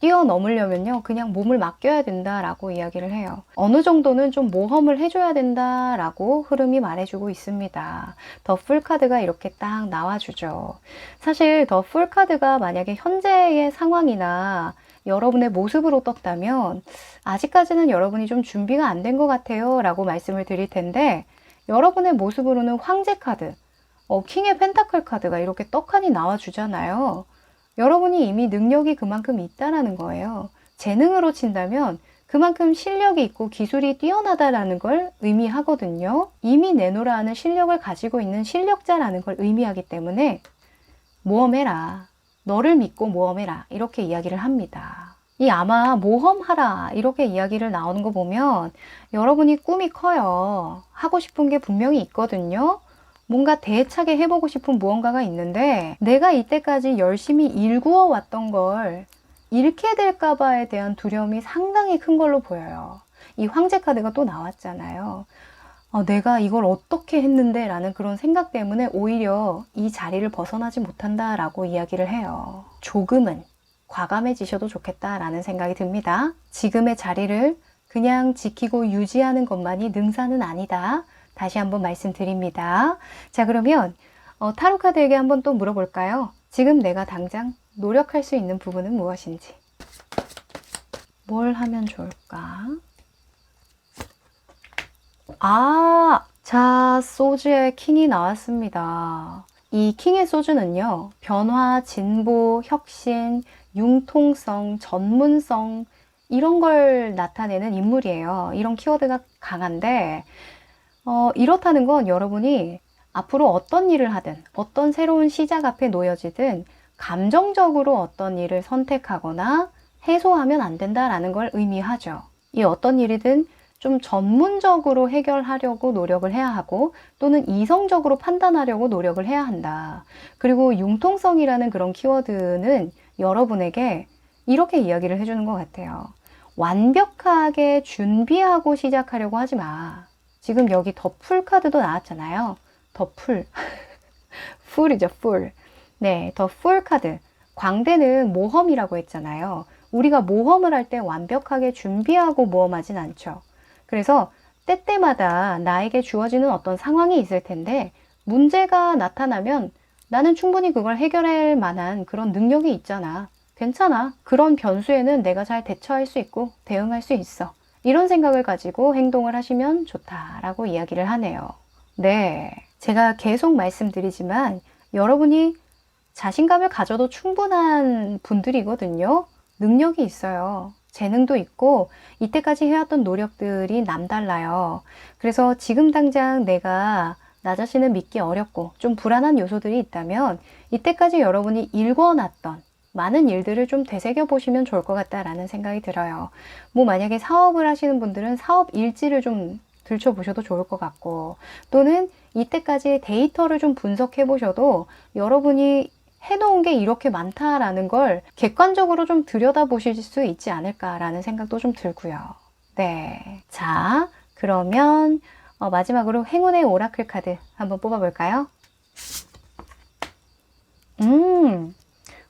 뛰어넘으려면요, 그냥 몸을 맡겨야 된다라고 이야기를 해요. 어느 정도는 좀 모험을 해줘야 된다라고 흐름이 말해주고 있습니다. 더 풀카드가 이렇게 딱 나와주죠. 사실 더 풀카드가 만약에 현재의 상황이나 여러분의 모습으로 떴다면 아직까지는 여러분이 좀 준비가 안 된 것 같아요 라고 말씀을 드릴 텐데, 여러분의 모습으로는 황제 카드, 킹의 펜타클 카드가 이렇게 떡하니 나와주잖아요. 여러분이 이미 능력이 그만큼 있다라는 거예요. 재능으로 친다면 그만큼 실력이 있고 기술이 뛰어나다라는 걸 의미하거든요. 이미 내놓으라 하는 실력을 가지고 있는 실력자라는 걸 의미하기 때문에 모험해라. 너를 믿고 모험해라. 이렇게 이야기를 합니다. 이 아마 모험하라 이렇게 이야기를 나오는 거 보면 여러분이 꿈이 커요. 하고 싶은 게 분명히 있거든요. 뭔가 대차게 해보고 싶은 무언가가 있는데 내가 이때까지 열심히 일구어 왔던 걸 잃게 될까봐에 대한 두려움이 상당히 큰 걸로 보여요. 이 황제 카드가 또 나왔잖아요. 내가 이걸 어떻게 했는데 라는 그런 생각 때문에 오히려 이 자리를 벗어나지 못한다라고 이야기를 해요. 조금은 과감해지셔도 좋겠다라는 생각이 듭니다. 지금의 자리를 그냥 지키고 유지하는 것만이 능사는 아니다. 다시 한번 말씀드립니다. 자, 그러면 타로 카드에게 한번 또 물어볼까요? 지금 내가 당장 노력할 수 있는 부분은 무엇인지. 뭘 하면 좋을까? 자, 소주의 킹이 나왔습니다. 이 킹의 소주는요, 변화, 진보, 혁신, 융통성, 전문성 이런 걸 나타내는 인물이에요. 이런 키워드가 강한데 이렇다는 건 여러분이 앞으로 어떤 일을 하든 어떤 새로운 시작 앞에 놓여지든 감정적으로 어떤 일을 선택하거나 해소하면 안 된다라는 걸 의미하죠. 이 어떤 일이든 좀 전문적으로 해결하려고 노력을 해야 하고 또는 이성적으로 판단하려고 노력을 해야 한다. 그리고 융통성이라는 그런 키워드는 여러분에게 이렇게 이야기를 해주는 것 같아요. 완벽하게 준비하고 시작하려고 하지 마. 지금 여기 더 풀 카드도 나왔잖아요. 더 풀. 풀이죠, 풀. 네, 더 풀 카드. 광대는 모험이라고 했잖아요. 우리가 모험을 할 때 완벽하게 준비하고 모험하진 않죠. 그래서 때때마다 나에게 주어지는 어떤 상황이 있을 텐데 문제가 나타나면 나는 충분히 그걸 해결할 만한 그런 능력이 있잖아. 괜찮아. 그런 변수에는 내가 잘 대처할 수 있고 대응할 수 있어. 이런 생각을 가지고 행동을 하시면 좋다라고 이야기를 하네요. 네, 제가 계속 말씀드리지만 여러분이 자신감을 가져도 충분한 분들이거든요. 능력이 있어요. 재능도 있고 이때까지 해왔던 노력들이 남달라요. 그래서 지금 당장 내가 나 자신을 믿기 어렵고 좀 불안한 요소들이 있다면 이때까지 여러분이 일궈놨던 많은 일들을 좀 되새겨 보시면 좋을 것 같다라는 생각이 들어요. 뭐 만약에 사업을 하시는 분들은 사업 일지를 좀 들춰보셔도 좋을 것 같고, 또는 이때까지 데이터를 좀 분석해 보셔도 여러분이 해놓은 게 이렇게 많다라는 걸 객관적으로 좀 들여다보실 수 있지 않을까라는 생각도 좀 들고요. 네. 자, 그러면 마지막으로 행운의 오라클 카드 한번 뽑아볼까요?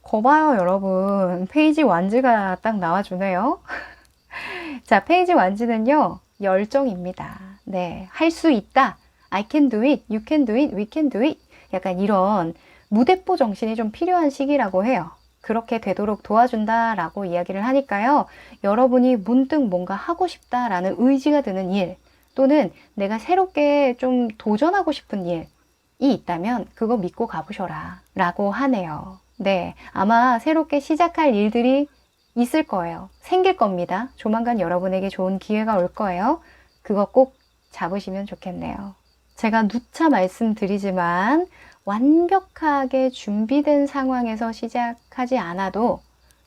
거봐요, 여러분. 페이지 완즈가 딱 나와주네요. 자, 페이지 완즈는요, 열정입니다. 네. 할 수 있다. I can do it. You can do it. We can do it. 약간 이런 무대뽀 정신이 좀 필요한 시기라고 해요. 그렇게 되도록 도와준다라고 이야기를 하니까요. 여러분이 문득 뭔가 하고 싶다라는 의지가 드는 일, 또는 내가 새롭게 좀 도전하고 싶은 일이 있다면 그거 믿고 가보셔라 라고 하네요. 네, 아마 새롭게 시작할 일들이 있을 거예요. 생길 겁니다. 조만간 여러분에게 좋은 기회가 올 거예요. 그거 꼭 잡으시면 좋겠네요. 제가 누차 말씀드리지만 완벽하게 준비된 상황에서 시작하지 않아도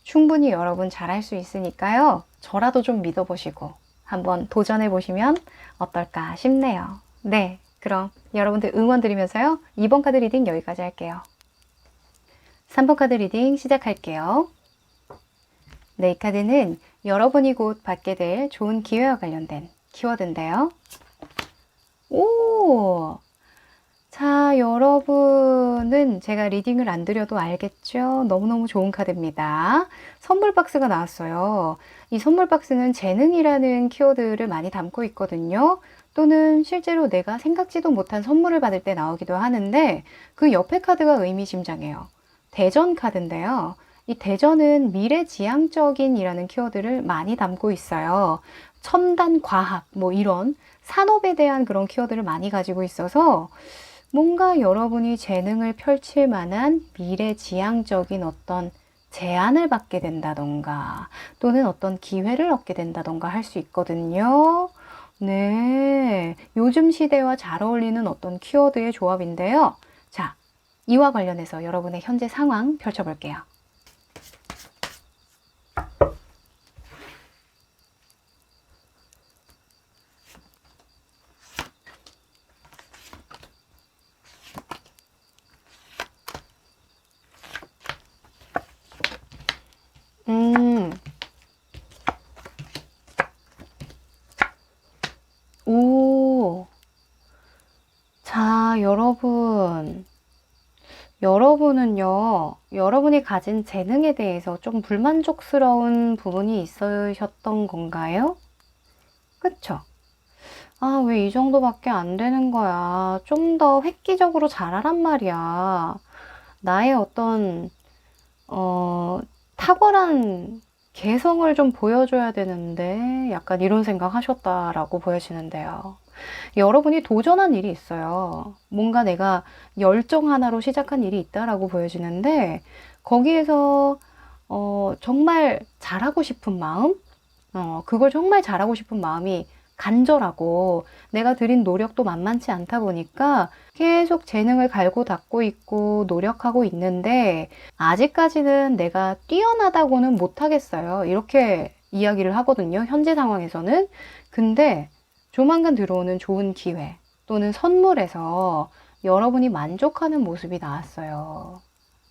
충분히 여러분 잘할 수 있으니까요. 저라도 좀 믿어보시고 한번 도전해 보시면 어떨까 싶네요. 네, 그럼 여러분들 응원 드리면서요. 2번 카드 리딩 여기까지 할게요. 3번 카드 리딩 시작할게요. 네, 이 카드는 여러분이 곧 받게 될 좋은 기회와 관련된 키워드인데요. 오! 자, 여러분은 제가 리딩을 안 드려도 알겠죠? 너무너무 좋은 카드입니다. 선물 박스가 나왔어요. 이 선물 박스는 재능이라는 키워드를 많이 담고 있거든요. 또는 실제로 내가 생각지도 못한 선물을 받을 때 나오기도 하는데 그 옆에 카드가 의미심장해요. 대전 카드인데요. 이 대전은 미래지향적인이라는 키워드를 많이 담고 있어요. 첨단 과학, 뭐 이런 산업에 대한 그런 키워드를 많이 가지고 있어서 뭔가 여러분이 재능을 펼칠 만한 미래지향적인 어떤 제안을 받게 된다던가 또는 어떤 기회를 얻게 된다던가 할 수 있거든요. 네, 요즘 시대와 잘 어울리는 어떤 키워드의 조합인데요. 자, 이와 관련해서 여러분의 현재 상황 펼쳐볼게요. 오, 자, 여러분은요, 여러분이 가진 재능에 대해서 좀 불만족스러운 부분이 있으셨던 건가요? 그쵸? 아, 왜 이 정도밖에 안 되는 거야? 좀 더 획기적으로 잘하란 말이야. 나의 어떤, 어, 탁월한 개성을 좀 보여줘야 되는데, 약간 이런 생각 하셨다라고 보여지는데요. 여러분이 도전한 일이 있어요. 뭔가 내가 열정 하나로 시작한 일이 있다라고 보여지는데, 거기에서, 정말 잘하고 싶은 마음? 그걸 정말 잘하고 싶은 마음이 간절하고 내가 들인 노력도 만만치 않다 보니까 계속 재능을 갈고 닦고 있고 노력하고 있는데 아직까지는 내가 뛰어나다고는 못하겠어요. 이렇게 이야기를 하거든요. 현재 상황에서는. 근데 조만간 들어오는 좋은 기회 또는 선물에서 여러분이 만족하는 모습이 나왔어요.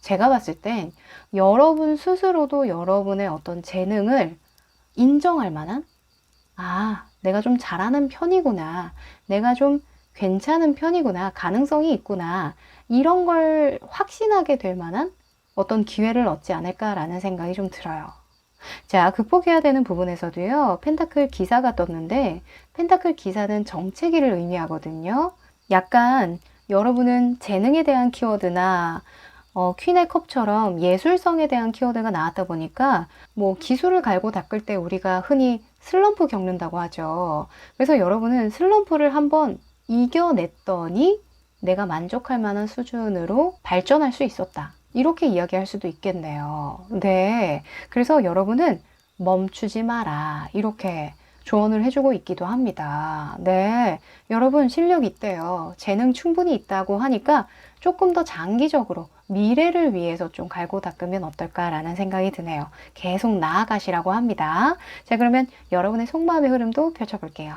제가 봤을 땐 여러분 스스로도 여러분의 어떤 재능을 인정할 만한 아, 내가 좀 잘하는 편이구나. 내가 좀 괜찮은 편이구나. 가능성이 있구나. 이런 걸 확신하게 될 만한 어떤 기회를 얻지 않을까라는 생각이 좀 들어요. 자, 극복해야 되는 부분에서도요. 펜타클 기사가 떴는데 펜타클 기사는 정체기를 의미하거든요. 약간 여러분은 재능에 대한 키워드나 퀸의 컵처럼 예술성에 대한 키워드가 나왔다 보니까 뭐 기술을 갈고 닦을 때 우리가 흔히 슬럼프 겪는다고 하죠. 그래서 여러분은 슬럼프를 한번 이겨냈더니 내가 만족할 만한 수준으로 발전할 수 있었다. 이렇게 이야기할 수도 있겠네요. 네. 그래서 여러분은 멈추지 마라. 이렇게 조언을 해주고 있기도 합니다. 네. 여러분 실력 있대요. 재능 충분히 있다고 하니까 조금 더 장기적으로 미래를 위해서 좀 갈고 닦으면 어떨까라는 생각이 드네요. 계속 나아가시라고 합니다. 자, 그러면 여러분의 속마음의 흐름도 펼쳐볼게요.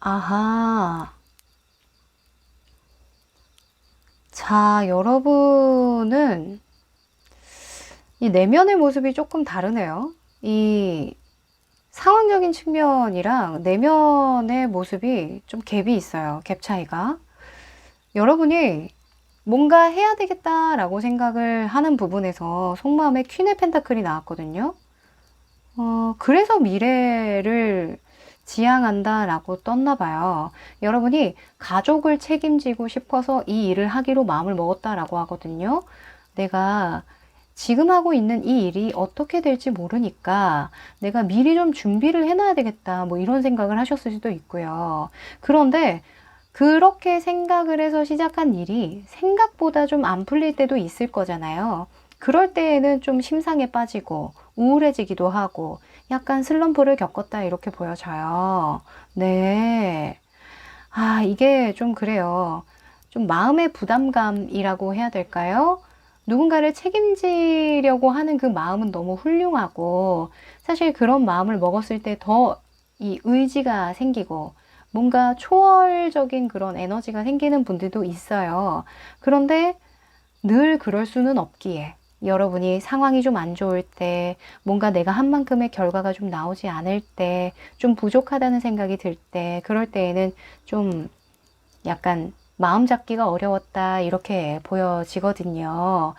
아하. 자, 여러분은 이 내면의 모습이 조금 다르네요. 이 상황적인 측면이랑 내면의 모습이 좀 갭이 있어요. 갭 차이가. 여러분이 뭔가 해야 되겠다라고 생각을 하는 부분에서 속마음에 퀸의 펜타클이 나왔거든요. 그래서 미래를 지향한다라고 떴나 봐요. 여러분이 가족을 책임지고 싶어서 이 일을 하기로 마음을 먹었다라고 하거든요. 내가 지금 하고 있는 이 일이 어떻게 될지 모르니까 내가 미리 좀 준비를 해놔야 되겠다. 뭐 이런 생각을 하셨을 수도 있고요. 그런데 그렇게 생각을 해서 시작한 일이 생각보다 좀 안 풀릴 때도 있을 거잖아요. 그럴 때에는 좀 심상에 빠지고 우울해지기도 하고 약간 슬럼프를 겪었다 이렇게 보여져요. 네. 아, 이게 좀 그래요. 좀 마음의 부담감이라고 해야 될까요? 누군가를 책임지려고 하는 그 마음은 너무 훌륭하고, 사실 그런 마음을 먹었을 때 더 이 의지가 생기고, 뭔가 초월적인 그런 에너지가 생기는 분들도 있어요. 그런데 늘 그럴 수는 없기에, 여러분이 상황이 좀 안 좋을 때, 뭔가 내가 한 만큼의 결과가 좀 나오지 않을 때, 좀 부족하다는 생각이 들 때, 그럴 때에는 좀 약간 마음 잡기가 어려웠다 이렇게 보여지거든요.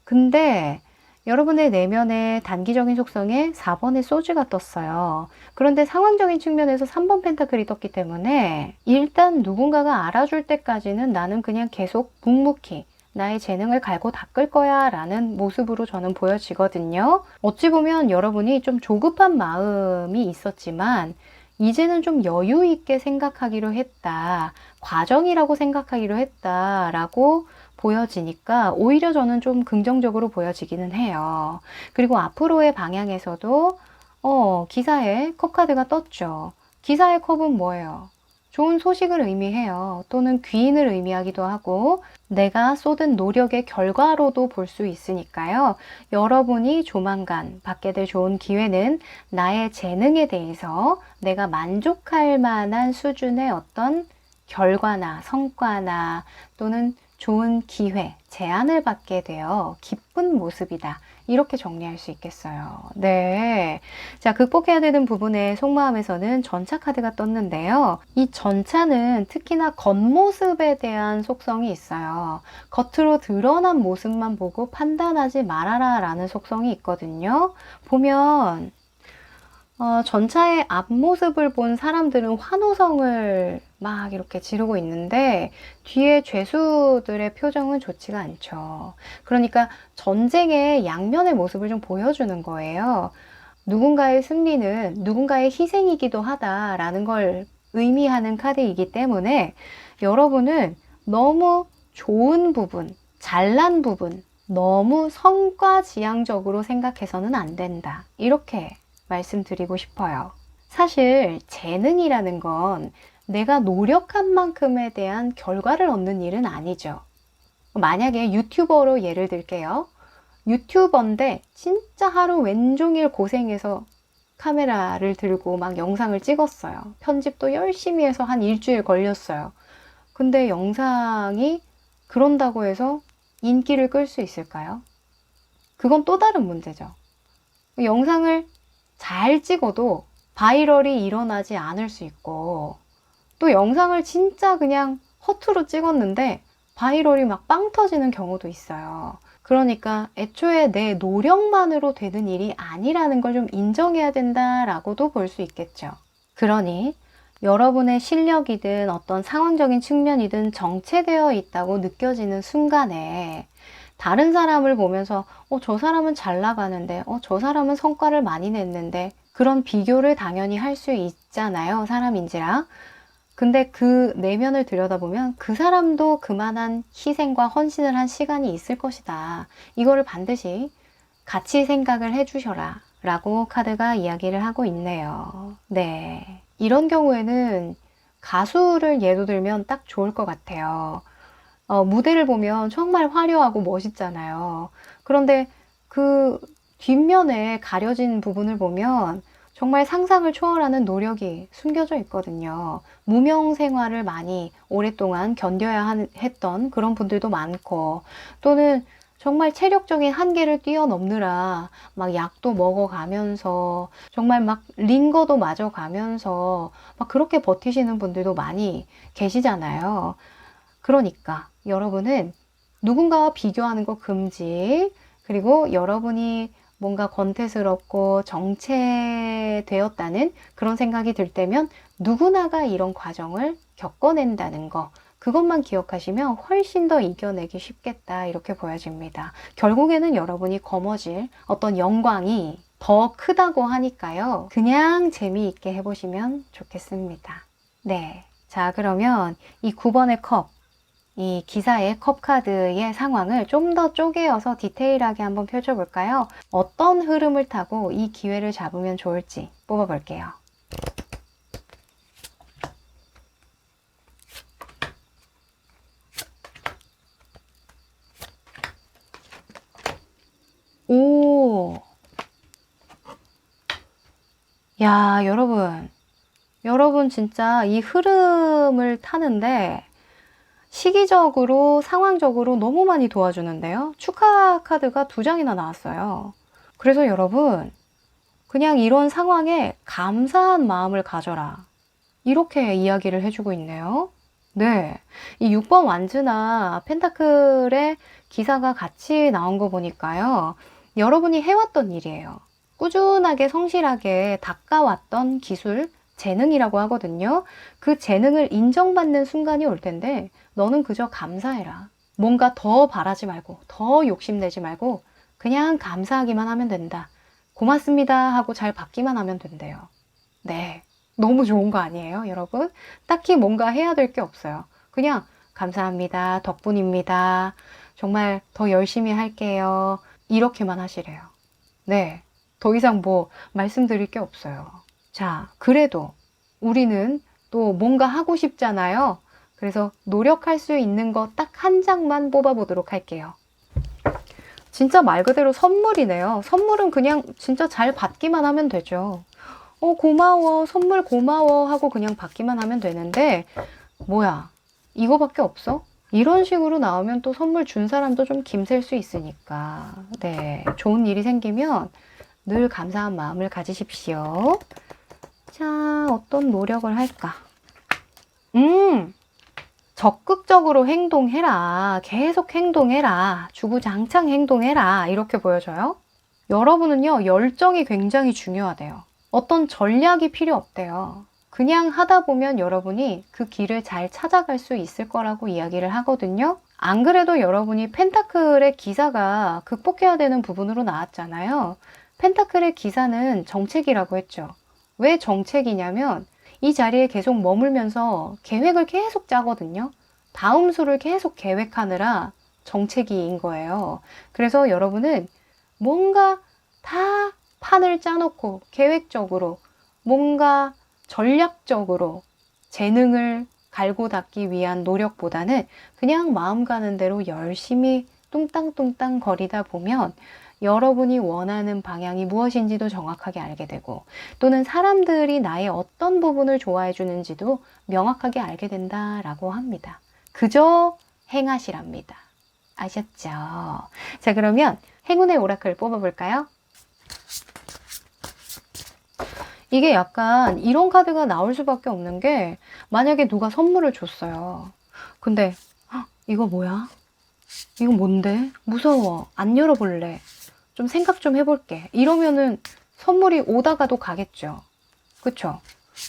근데 여러분의 내면의 단기적인 속성에 4번의 소주가 떴어요. 그런데 상황적인 측면에서 3번 펜타클이 떴기 때문에 일단 누군가가 알아줄 때까지는 나는 그냥 계속 묵묵히 나의 재능을 갈고 닦을 거야 라는 모습으로 저는 보여지거든요. 어찌 보면 여러분이 좀 조급한 마음이 있었지만 이제는 좀 여유 있게 생각하기로 했다. 과정이라고 생각하기로 했다라고 보여지니까 오히려 저는 좀 긍정적으로 보여지기는 해요. 그리고 앞으로의 방향에서도 기사에 컵카드가 떴죠. 기사의 컵은 뭐예요? 좋은 소식을 의미해요. 또는 귀인을 의미하기도 하고 내가 쏟은 노력의 결과로도 볼 수 있으니까요. 여러분이 조만간 받게 될 좋은 기회는 나의 재능에 대해서 내가 만족할 만한 수준의 어떤 결과나 성과나 또는 좋은 기회, 제안을 받게 되어 기쁜 모습이다. 이렇게 정리할 수 있겠어요. 네. 자, 극복해야 되는 부분의 속마음에서는 전차 카드가 떴는데요. 이 전차는 특히나 겉모습에 대한 속성이 있어요. 겉으로 드러난 모습만 보고 판단하지 말아라 라는 속성이 있거든요. 보면 전차의 앞모습을 본 사람들은 환호성을 막 이렇게 지르고 있는데 뒤에 죄수들의 표정은 좋지가 않죠. 그러니까 전쟁의 양면의 모습을 좀 보여주는 거예요. 누군가의 승리는 누군가의 희생이기도 하다라는 걸 의미하는 카드이기 때문에 여러분은 너무 좋은 부분, 잘난 부분, 너무 성과지향적으로 생각해서는 안 된다. 이렇게 말씀드리고 싶어요. 사실 재능이라는 건 내가 노력한 만큼에 대한 결과를 얻는 일은 아니죠. 만약에 유튜버로 예를 들게요. 유튜버인데 진짜 하루 왼종일 고생해서 카메라를 들고 막 영상을 찍었어요. 편집도 열심히 해서 한 일주일 걸렸어요. 근데 영상이 그런다고 해서 인기를 끌 수 있을까요? 그건 또 다른 문제죠. 영상을 잘 찍어도 바이럴이 일어나지 않을 수 있고 또 영상을 진짜 그냥 허투루 찍었는데 바이럴이 막 빵 터지는 경우도 있어요. 그러니까 애초에 내 노력만으로 되는 일이 아니라는 걸 좀 인정해야 된다라고도 볼 수 있겠죠. 그러니 여러분의 실력이든 어떤 상황적인 측면이든 정체되어 있다고 느껴지는 순간에 다른 사람을 보면서 저 사람은 잘 나가는데 저 사람은 성과를 많이 냈는데 그런 비교를 당연히 할 수 있잖아요. 사람인지라. 근데 그 내면을 들여다보면 그 사람도 그만한 희생과 헌신을 한 시간이 있을 것이다. 이거를 반드시 같이 생각을 해주셔라 라고 카드가 이야기를 하고 있네요. 네. 이런 경우에는 가수를 예로 들면 딱 좋을 것 같아요. 무대를 보면 정말 화려하고 멋있잖아요. 그런데 그 뒷면에 가려진 부분을 보면 정말 상상을 초월하는 노력이 숨겨져 있거든요. 무명 생활을 많이 오랫동안 견뎌야 했던 그런 분들도 많고, 또는 정말 체력적인 한계를 뛰어넘느라 막 약도 먹어가면서 정말 막 링거도 맞아가면서 막 그렇게 버티시는 분들도 많이 계시잖아요. 그러니까 여러분은 누군가와 비교하는 거 금지, 그리고 여러분이 뭔가 권태스럽고 정체되었다는 그런 생각이 들 때면 누구나가 이런 과정을 겪어낸다는 거, 그것만 기억하시면 훨씬 더 이겨내기 쉽겠다, 이렇게 보여집니다. 결국에는 여러분이 거머쥘 어떤 영광이 더 크다고 하니까요. 그냥 재미있게 해보시면 좋겠습니다. 네. 자, 그러면 이 9번의 컵, 이 기사의 컵 카드의 상황을 좀 더 쪼개어서 디테일하게 한번 펼쳐볼까요? 어떤 흐름을 타고 이 기회를 잡으면 좋을지 뽑아볼게요. 오, 야, 여러분 진짜 이 흐름을 타는데 시기적으로, 상황적으로 너무 많이 도와주는데요. 축하 카드가 2장이나 나왔어요. 그래서 여러분, 그냥 이런 상황에 감사한 마음을 가져라, 이렇게 이야기를 해주고 있네요. 네, 이 6번 완즈나 펜타클의 기사가 같이 나온 거 보니까요. 여러분이 해왔던 일이에요. 꾸준하게 성실하게 닦아왔던 기술, 재능이라고 하거든요. 그 재능을 인정받는 순간이 올 텐데 너는 그저 감사해라. 뭔가 더 바라지 말고, 더 욕심내지 말고 그냥 감사하기만 하면 된다. 고맙습니다 하고 잘 받기만 하면 된대요. 네, 너무 좋은 거 아니에요, 여러분? 딱히 뭔가 해야 될 게 없어요. 그냥 감사합니다, 덕분입니다, 정말 더 열심히 할게요, 이렇게만 하시래요. 네, 더 이상 뭐 말씀드릴 게 없어요. 자, 그래도 우리는 또 뭔가 하고 싶잖아요. 그래서 노력할 수 있는 거 딱 한 장만 뽑아보도록 할게요. 진짜 말 그대로 선물이네요. 선물은 그냥 진짜 잘 받기만 하면 되죠. 고마워, 선물 고마워 하고 그냥 받기만 하면 되는데, 뭐야, 이거밖에 없어? 이런 식으로 나오면 또 선물 준 사람도 좀 김셀 수 있으니까. 네, 좋은 일이 생기면 늘 감사한 마음을 가지십시오. 자, 어떤 노력을 할까? 적극적으로 행동해라. 계속 행동해라. 주구장창 행동해라. 이렇게 보여져요. 여러분은요, 열정이 굉장히 중요하대요. 어떤 전략이 필요 없대요. 그냥 하다 보면 여러분이 그 길을 잘 찾아갈 수 있을 거라고 이야기를 하거든요. 안 그래도 여러분이 펜타클의 기사가 극복해야 되는 부분으로 나왔잖아요. 펜타클의 기사는 정책이라고 했죠. 왜 정책이냐면 이 자리에 계속 머물면서 계획을 계속 짜거든요. 다음 수를 계속 계획하느라 정책이인 거예요. 그래서 여러분은 뭔가 다 판을 짜놓고 계획적으로, 뭔가 전략적으로 재능을 갈고 닦기 위한 노력보다는 그냥 마음 가는 대로 열심히 뚱땅뚱땅 거리다 보면 여러분이 원하는 방향이 무엇인지도 정확하게 알게 되고, 또는 사람들이 나의 어떤 부분을 좋아해 주는지도 명확하게 알게 된다라고 합니다. 그저 행하시랍니다. 아셨죠? 자, 그러면 행운의 오라클 뽑아볼까요? 이게 약간 이런 카드가 나올 수밖에 없는 게, 만약에 누가 선물을 줬어요. 근데 이거 뭐야? 이거 뭔데? 무서워. 안 열어볼래. 좀 생각 좀 해볼게. 이러면은 선물이 오다가도 가겠죠. 그쵸?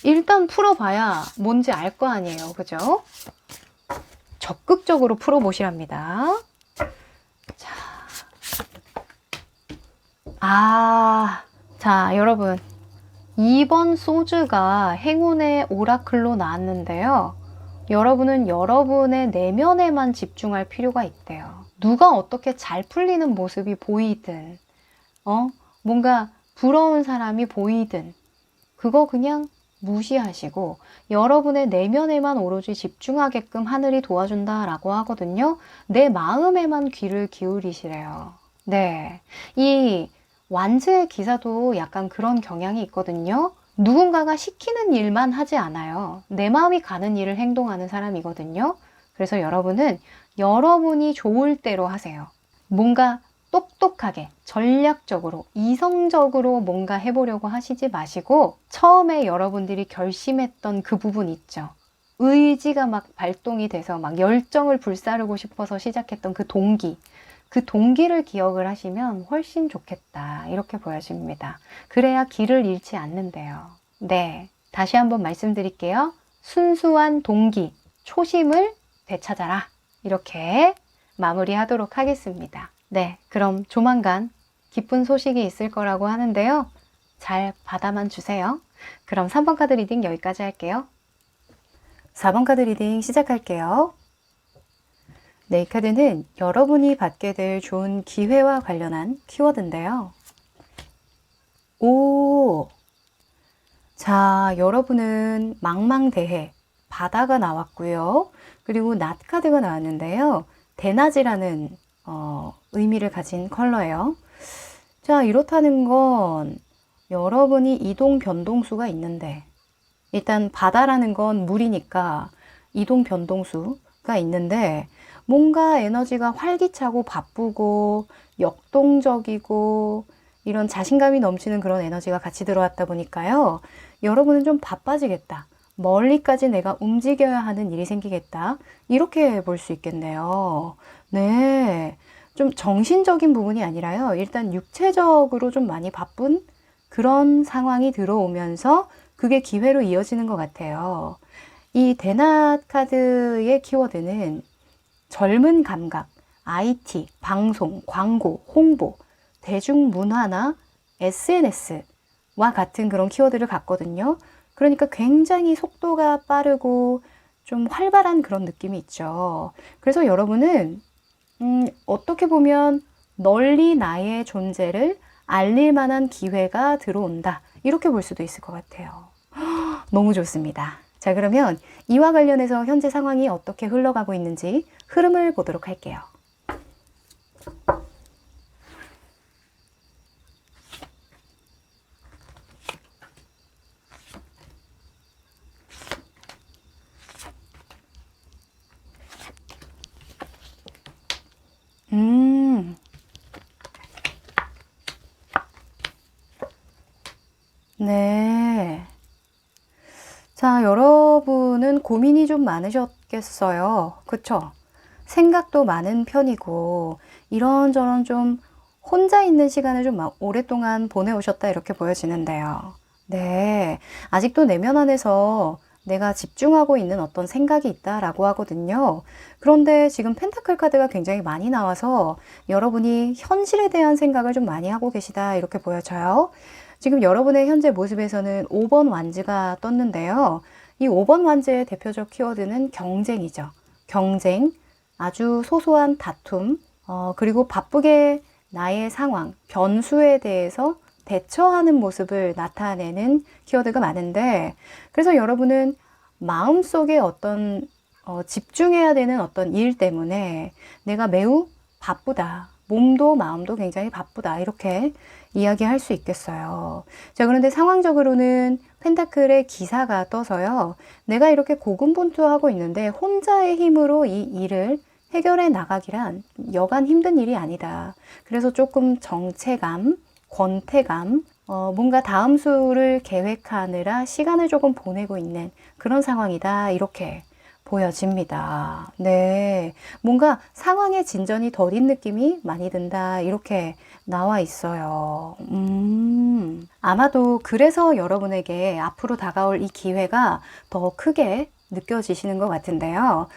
일단 풀어봐야 뭔지 알 거 아니에요. 그죠? 적극적으로 풀어보시랍니다. 자, 자, 여러분. 2번 소주가 행운의 오라클로 나왔는데요. 여러분은 여러분의 내면에만 집중할 필요가 있대요. 누가 어떻게 잘 풀리는 모습이 보이든, 뭔가 부러운 사람이 보이든, 그거 그냥 무시하시고 여러분의 내면에만 오로지 집중하게끔 하늘이 도와준다라고 하거든요. 내 마음에만 귀를 기울이시래요. 네, 이 완즈의 기사도 약간 그런 경향이 있거든요. 누군가가 시키는 일만 하지 않아요. 내 마음이 가는 일을 행동하는 사람이거든요. 그래서 여러분은 여러분이 좋을 대로 하세요. 뭔가 똑똑하게, 전략적으로, 이성적으로 뭔가 해보려고 하시지 마시고 처음에 여러분들이 결심했던 그 부분 있죠. 의지가 막 발동이 돼서 막 열정을 불사르고 싶어서 시작했던 그 동기. 그 동기를 기억을 하시면 훨씬 좋겠다. 이렇게 보여집니다. 그래야 길을 잃지 않는데요. 네. 다시 한번 말씀드릴게요. 순수한 동기, 초심을 되찾아라. 이렇게 마무리하도록 하겠습니다. 네. 그럼 조만간 기쁜 소식이 있을 거라고 하는데요. 잘 받아만 주세요. 그럼 3번 카드 리딩 여기까지 할게요. 4번 카드 리딩 시작할게요. 네, 이 카드는 여러분이 받게 될 좋은 기회와 관련한 키워드인데요. 오! 자, 여러분은 망망대해, 바다가 나왔고요. 그리고 낫 카드가 나왔는데요. 대낮이라는 의미를 가진 컬러예요. 자, 이렇다는 건 여러분이 이동 변동수가 있는데 일단 바다라는 건 물이니까 이동 변동수가 있는데 뭔가 에너지가 활기차고 바쁘고 역동적이고 이런 자신감이 넘치는 그런 에너지가 같이 들어왔다 보니까요. 여러분은 좀 바빠지겠다. 멀리까지 내가 움직여야 하는 일이 생기겠다. 이렇게 볼 수 있겠네요. 네. 좀 정신적인 부분이 아니라요. 일단 육체적으로 좀 많이 바쁜 그런 상황이 들어오면서 그게 기회로 이어지는 것 같아요. 이 대낮 카드의 키워드는 젊은 감각, IT, 방송, 광고, 홍보, 대중문화나 SNS와 같은 그런 키워드를 갖거든요. 그러니까 굉장히 속도가 빠르고 좀 활발한 그런 느낌이 있죠. 그래서 여러분은 어떻게 보면 널리 나의 존재를 알릴 만한 기회가 들어온다. 이렇게 볼 수도 있을 것 같아요. 너무 좋습니다. 자, 그러면 이와 관련해서 현재 상황이 어떻게 흘러가고 있는지 흐름을 보도록 할게요. 네. 자, 여러분은 고민이 좀 많으셨겠어요. 그쵸? 생각도 많은 편이고, 이런저런 좀 혼자 있는 시간을 좀 오랫동안 보내오셨다, 이렇게 보여지는데요. 네. 아직도 내면 안에서 내가 집중하고 있는 어떤 생각이 있다라고 하거든요. 그런데 지금 펜타클 카드가 굉장히 많이 나와서 여러분이 현실에 대한 생각을 좀 많이 하고 계시다, 이렇게 보여져요. 지금 여러분의 현재 모습에서는 5번 완즈가 떴는데요. 이 5번 완즈의 대표적 키워드는 경쟁이죠. 경쟁, 아주 소소한 다툼, 그리고 바쁘게 나의 상황, 변수에 대해서 대처하는 모습을 나타내는 키워드가 많은데, 그래서 여러분은 마음속에 어떤 집중해야 되는 어떤 일 때문에 내가 매우 바쁘다. 몸도 마음도 굉장히 바쁘다. 이렇게 이야기할 수 있겠어요. 자, 그런데 상황적으로는 펜타클의 기사가 떠서요. 내가 이렇게 고군분투하고 있는데 혼자의 힘으로 이 일을 해결해 나가기란 여간 힘든 일이 아니다. 그래서 조금 정체감, 권태감, 뭔가 다음 수를 계획하느라 시간을 조금 보내고 있는 그런 상황이다. 이렇게 보여집니다. 네. 뭔가 상황의 진전이 더딘 느낌이 많이 든다. 이렇게 나와 있어요. 아마도 그래서 여러분에게 앞으로 다가올 이 기회가 더 크게 느껴지시는 것 같은데요.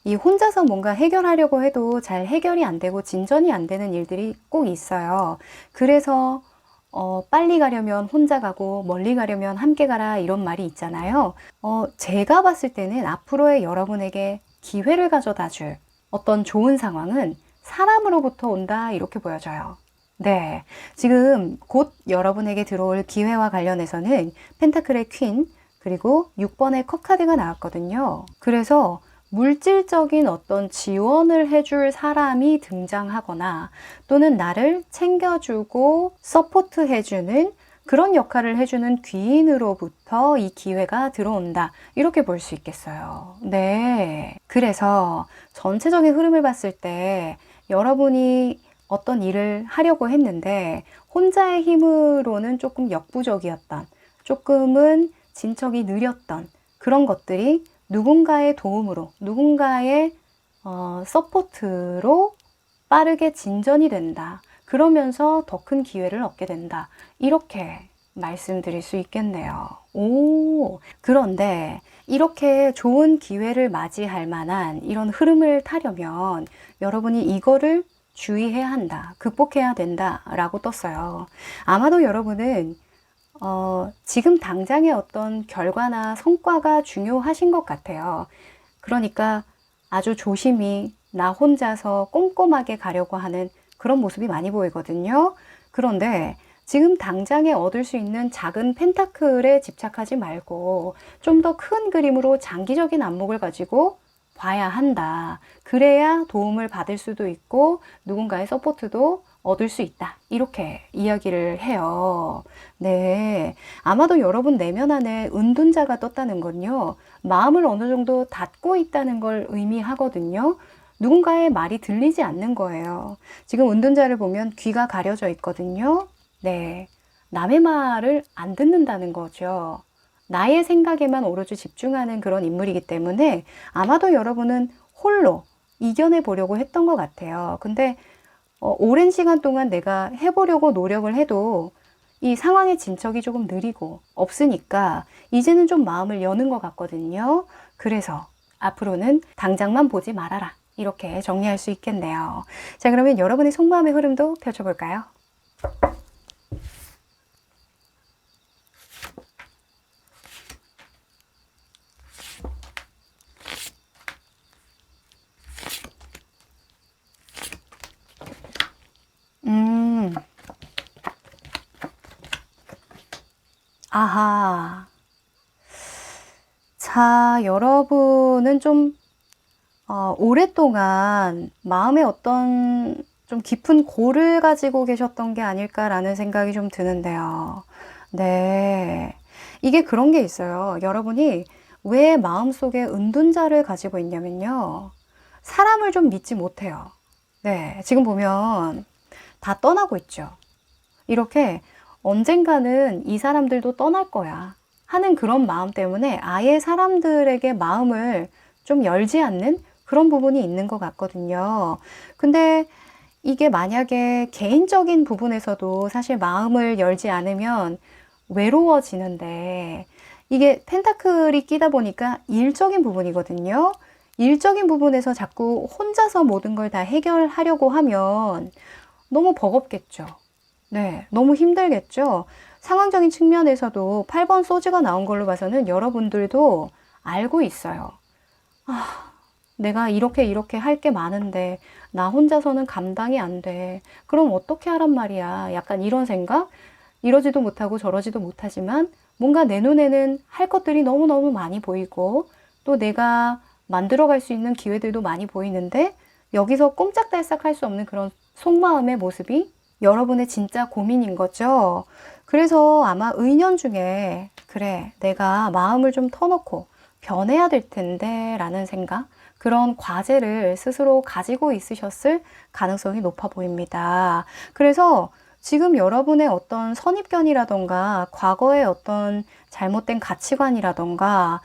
이 혼자서 뭔가 해결하려고 해도 잘 해결이 안 되고 진전이 안 되는 일들이 꼭 있어요. 그래서 빨리 가려면 혼자 가고 멀리 가려면 함께 가라 이런 말이 있잖아요. 제가 봤을 때는 앞으로의 여러분에게 기회를 가져다 줄 어떤 좋은 상황은 사람으로부터 온다 이렇게 보여져요. 네, 지금 곧 여러분에게 들어올 기회와 관련해서는 펜타클의 퀸 그리고 6번의 컵 카드가 나왔거든요. 그래서 물질적인 어떤 지원을 해줄 사람이 등장하거나 또는 나를 챙겨주고 서포트해주는 그런 역할을 해주는 귀인으로부터 이 기회가 들어온다. 이렇게 볼 수 있겠어요. 네. 그래서 전체적인 흐름을 봤을 때 여러분이 어떤 일을 하려고 했는데 혼자의 힘으로는 조금 역부족이었던, 조금은 진척이 느렸던 그런 것들이 누군가의 도움으로, 누군가의 서포트로 빠르게 진전이 된다. 그러면서 더 큰 기회를 얻게 된다. 이렇게 말씀드릴 수 있겠네요. 그런데 이렇게 좋은 기회를 맞이할 만한 이런 흐름을 타려면 여러분이 이거를 주의해야 한다. 극복해야 된다. 라고 떴어요. 아마도 여러분은 지금 당장의 어떤 결과나 성과가 중요하신 것 같아요. 그러니까 아주 조심히 나 혼자서 꼼꼼하게 가려고 하는 그런 모습이 많이 보이거든요. 그런데 지금 당장에 얻을 수 있는 작은 펜타클에 집착하지 말고 좀 더 큰 그림으로 장기적인 안목을 가지고 봐야 한다. 그래야 도움을 받을 수도 있고 누군가의 서포트도 얻을 수 있다. 이렇게 이야기를 해요. 네. 아마도 여러분 내면 안에 은둔자가 떴다는 건요. 마음을 어느 정도 닫고 있다는 걸 의미하거든요. 누군가의 말이 들리지 않는 거예요. 지금 은둔자를 보면 귀가 가려져 있거든요. 네. 남의 말을 안 듣는다는 거죠. 나의 생각에만 오로지 집중하는 그런 인물이기 때문에 아마도 여러분은 홀로 이겨내 보려고 했던 것 같아요. 근데 오랜 시간 동안 내가 해보려고 노력을 해도 이 상황의 진척이 조금 느리고 없으니까 이제는 좀 마음을 여는 것 같거든요. 그래서 앞으로는 당장만 보지 말아라. 이렇게 정리할 수 있겠네요. 자, 그러면 여러분의 속마음의 흐름도 펼쳐볼까요? 아하. 자, 여러분은 좀 오랫동안 마음에 어떤 좀 깊은 고를 가지고 계셨던 게 아닐까라는 생각이 좀 드는데요. 네. 이게 그런 게 있어요. 여러분이 왜 마음속에 은둔자를 가지고 있냐면요. 사람을 좀 믿지 못해요. 네. 지금 보면 다 떠나고 있죠. 이렇게 언젠가는 이 사람들도 떠날 거야 하는 그런 마음 때문에 아예 사람들에게 마음을 좀 열지 않는 그런 부분이 있는 것 같거든요. 근데 이게 만약에 개인적인 부분에서도 사실 마음을 열지 않으면 외로워지는데 이게 펜타클이 끼다 보니까 일적인 부분이거든요. 일적인 부분에서 자꾸 혼자서 모든 걸 다 해결하려고 하면 너무 버겁겠죠. 네, 너무 힘들겠죠. 상황적인 측면에서도 8번 소지가 나온 걸로 봐서는 여러분들도 알고 있어요. 내가 이렇게 할 게 많은데 나 혼자서는 감당이 안 돼. 그럼 어떻게 하란 말이야. 약간 이런 생각? 이러지도 못하고 저러지도 못하지만 뭔가 내 눈에는 할 것들이 너무너무 많이 보이고 또 내가 만들어갈 수 있는 기회들도 많이 보이는데 여기서 꼼짝달싹 할 수 없는 그런 속마음의 모습이 여러분의 진짜 고민인 거죠. 그래서 아마 의년 중에 그래, 내가 마음을 좀 터놓고 변해야 될 텐데 라는 생각, 그런 과제를 스스로 가지고 있으셨을 가능성이 높아 보입니다. 그래서 지금 여러분의 어떤 선입견이라던가 과거의 어떤 잘못된 가치관이라던가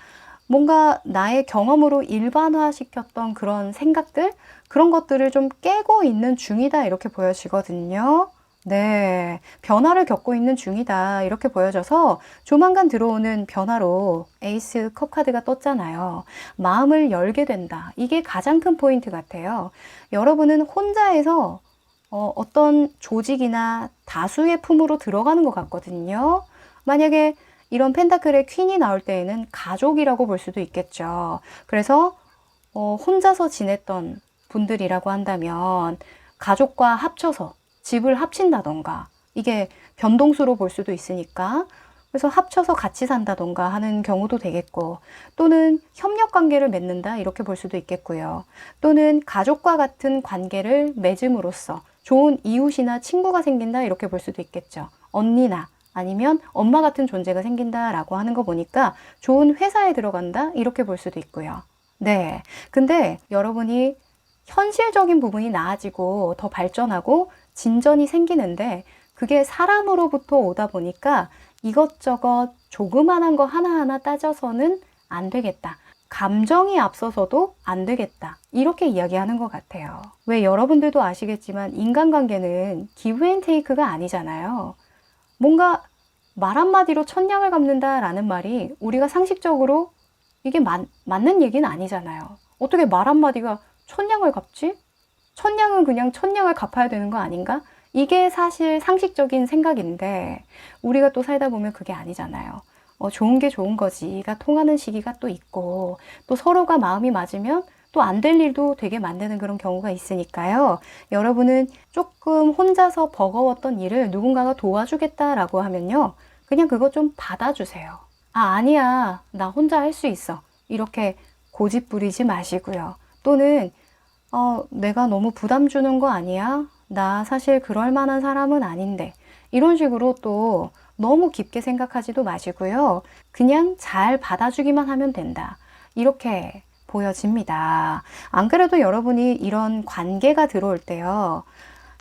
뭔가 나의 경험으로 일반화시켰던 그런 생각들, 그런 것들을 좀 깨고 있는 중이다 이렇게 보여지거든요. 네, 변화를 겪고 있는 중이다 이렇게 보여져서 조만간 들어오는 변화로 에이스 컵 카드가 떴잖아요. 마음을 열게 된다. 이게 가장 큰 포인트 같아요. 여러분은 혼자에서 어떤 조직이나 다수의 품으로 들어가는 것 같거든요. 만약에 이런 펜타클의 퀸이 나올 때에는 가족이라고 볼 수도 있겠죠. 그래서 혼자서 지냈던 분들이라고 한다면 가족과 합쳐서 집을 합친다던가 이게 변동수로 볼 수도 있으니까 그래서 합쳐서 같이 산다던가 하는 경우도 되겠고, 또는 협력 관계를 맺는다 이렇게 볼 수도 있겠고요. 또는 가족과 같은 관계를 맺음으로써 좋은 이웃이나 친구가 생긴다 이렇게 볼 수도 있겠죠. 언니나 아니면 엄마 같은 존재가 생긴다라고 하는 거 보니까 좋은 회사에 들어간다 이렇게 볼 수도 있고요. 네. 근데 여러분이 현실적인 부분이 나아지고 더 발전하고 진전이 생기는데 그게 사람으로부터 오다 보니까 이것저것 조그만한 거 하나하나 따져서는 안 되겠다. 감정이 앞서서도 안 되겠다. 이렇게 이야기하는 것 같아요. 왜 여러분들도 아시겠지만 인간관계는 기브 앤 테이크가 아니잖아요. 뭔가 말 한마디로 천냥을 갚는다라는 말이 우리가 상식적으로 이게 맞는 얘기는 아니잖아요. 어떻게 말 한마디가 천냥을 갚지? 천냥은 그냥 천냥을 갚아야 되는 거 아닌가? 이게 사실 상식적인 생각인데 우리가 또 살다 보면 그게 아니잖아요. 좋은 게 좋은 거지가 통하는 시기가 또 있고 또 서로가 마음이 맞으면 또 안 될 일도 되게 만드는 그런 경우가 있으니까요. 여러분은 조금 혼자서 버거웠던 일을 누군가가 도와주겠다라고 하면요. 그냥 그거 좀 받아주세요. 아니야. 나 혼자 할 수 있어. 이렇게 고집 부리지 마시고요. 또는 내가 너무 부담 주는 거 아니야? 나 사실 그럴 만한 사람은 아닌데. 이런 식으로 또 너무 깊게 생각하지도 마시고요. 그냥 잘 받아주기만 하면 된다. 이렇게 보여집니다. 안 그래도 여러분이 이런 관계가 들어올 때요.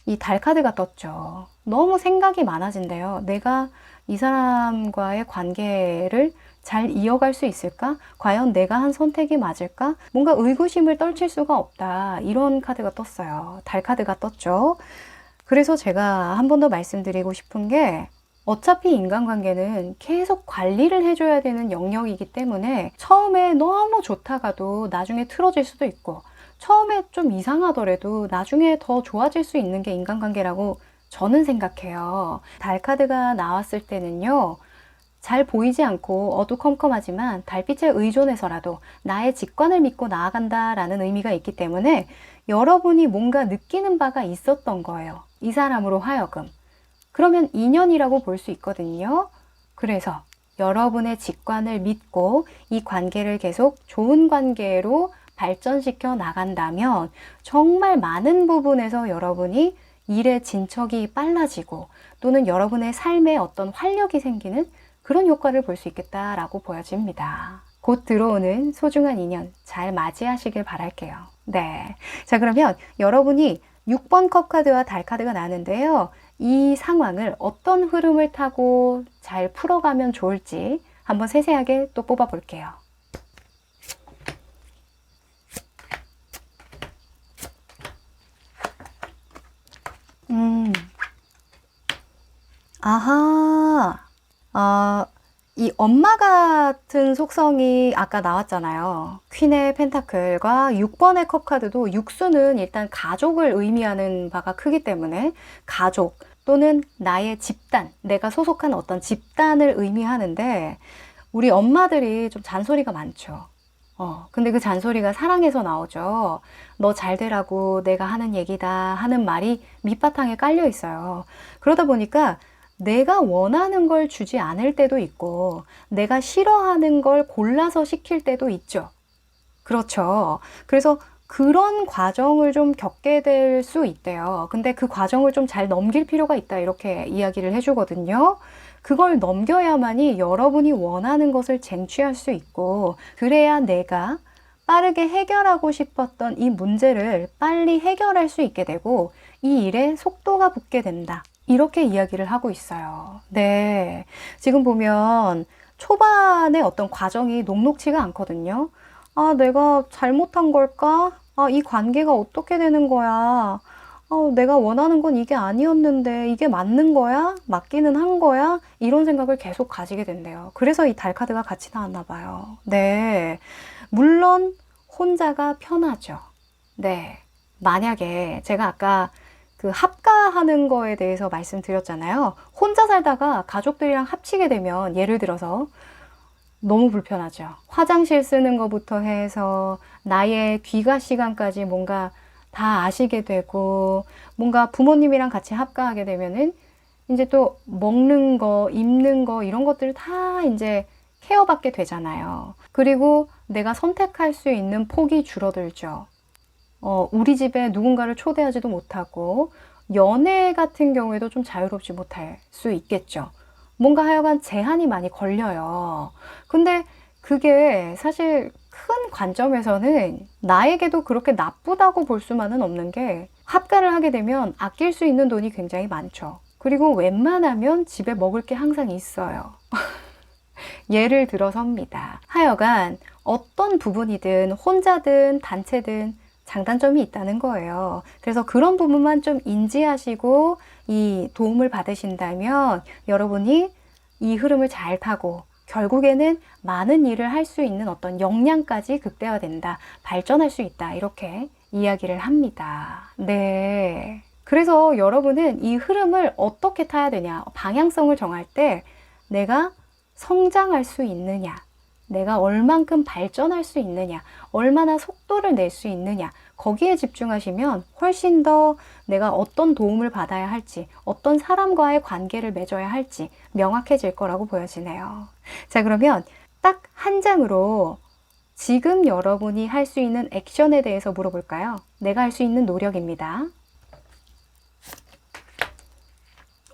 이 달 카드가 떴죠. 너무 생각이 많아진대요. 내가 이 사람과의 관계를 잘 이어갈 수 있을까? 과연 내가 한 선택이 맞을까? 뭔가 의구심을 떨칠 수가 없다. 이런 카드가 떴어요. 달 카드가 떴죠. 그래서 제가 한 번 더 말씀드리고 싶은 게 어차피 인간관계는 계속 관리를 해줘야 되는 영역이기 때문에 처음에 너무 좋다가도 나중에 틀어질 수도 있고 처음에 좀 이상하더라도 나중에 더 좋아질 수 있는 게 인간관계라고 저는 생각해요. 달 카드가 나왔을 때는요. 잘 보이지 않고 어두컴컴하지만 달빛에 의존해서라도 나의 직관을 믿고 나아간다라는 의미가 있기 때문에 여러분이 뭔가 느끼는 바가 있었던 거예요. 이 사람으로 하여금. 그러면 인연이라고 볼 수 있거든요. 그래서 여러분의 직관을 믿고 이 관계를 계속 좋은 관계로 발전시켜 나간다면 정말 많은 부분에서 여러분이 일의 진척이 빨라지고 또는 여러분의 삶에 어떤 활력이 생기는 그런 효과를 볼 수 있겠다라고 보여집니다. 곧 들어오는 소중한 인연 잘 맞이하시길 바랄게요. 네. 자, 그러면 여러분이 6번 컵 카드와 달 카드가 나는데요. 이 상황을 어떤 흐름을 타고 잘 풀어가면 좋을지 한번 세세하게 또 뽑아 볼게요. 아하. 이 엄마 같은 속성이 아까 나왔잖아요. 퀸의 펜타클과 6번의 컵 카드도 육수는 일단 가족을 의미하는 바가 크기 때문에 가족 또는 나의 집단, 내가 소속한 어떤 집단을 의미하는데 우리 엄마들이 좀 잔소리가 많죠. 근데 그 잔소리가 사랑에서 나오죠. 너 잘 되라고 내가 하는 얘기다 하는 말이 밑바탕에 깔려 있어요. 그러다 보니까 내가 원하는 걸 주지 않을 때도 있고 내가 싫어하는 걸 골라서 시킬 때도 있죠. 그렇죠. 그래서 그런 과정을 좀 겪게 될 수 있대요. 근데 그 과정을 좀 잘 넘길 필요가 있다 이렇게 이야기를 해주거든요. 그걸 넘겨야만이 여러분이 원하는 것을 쟁취할 수 있고 그래야 내가 빠르게 해결하고 싶었던 이 문제를 빨리 해결할 수 있게 되고 이 일에 속도가 붙게 된다. 이렇게 이야기를 하고 있어요. 네. 지금 보면 초반에 어떤 과정이 녹록치가 않거든요. 내가 잘못한 걸까? 이 관계가 어떻게 되는 거야? 내가 원하는 건 이게 아니었는데 이게 맞는 거야? 맞기는 한 거야? 이런 생각을 계속 가지게 된대요. 그래서 이 달 카드가 같이 나왔나 봐요. 네. 물론 혼자가 편하죠. 네. 만약에 제가 아까 그 합가하는 거에 대해서 말씀드렸잖아요. 혼자 살다가 가족들이랑 합치게 되면 예를 들어서 너무 불편하죠. 화장실 쓰는 것부터 해서 나의 귀가 시간까지 뭔가 다 아시게 되고 뭔가 부모님이랑 같이 합가하게 되면은 이제 또 먹는 거, 입는 거 이런 것들을 다 이제 케어받게 되잖아요. 그리고 내가 선택할 수 있는 폭이 줄어들죠. 우리 집에 누군가를 초대하지도 못하고 연애 같은 경우에도 좀 자유롭지 못할 수 있겠죠. 뭔가 하여간 제한이 많이 걸려요. 근데 그게 사실 큰 관점에서는 나에게도 그렇게 나쁘다고 볼 수만은 없는 게 합가를 하게 되면 아낄 수 있는 돈이 굉장히 많죠. 그리고 웬만하면 집에 먹을 게 항상 있어요. 예를 들어서입니다. 하여간 어떤 부분이든 혼자든 단체든 장단점이 있다는 거예요. 그래서 그런 부분만 좀 인지하시고 이 도움을 받으신다면 여러분이 이 흐름을 잘 타고 결국에는 많은 일을 할 수 있는 어떤 역량까지 극대화된다, 발전할 수 있다, 이렇게 이야기를 합니다. 네. 그래서 여러분은 이 흐름을 어떻게 타야 되냐, 방향성을 정할 때 내가 성장할 수 있느냐, 내가 얼만큼 발전할 수 있느냐, 얼마나 속도를 낼 수 있느냐, 거기에 집중하시면 훨씬 더 내가 어떤 도움을 받아야 할지, 어떤 사람과의 관계를 맺어야 할지 명확해질 거라고 보여지네요. 자, 그러면 딱 한 장으로 지금 여러분이 할 수 있는 액션에 대해서 물어볼까요? 내가 할 수 있는 노력입니다.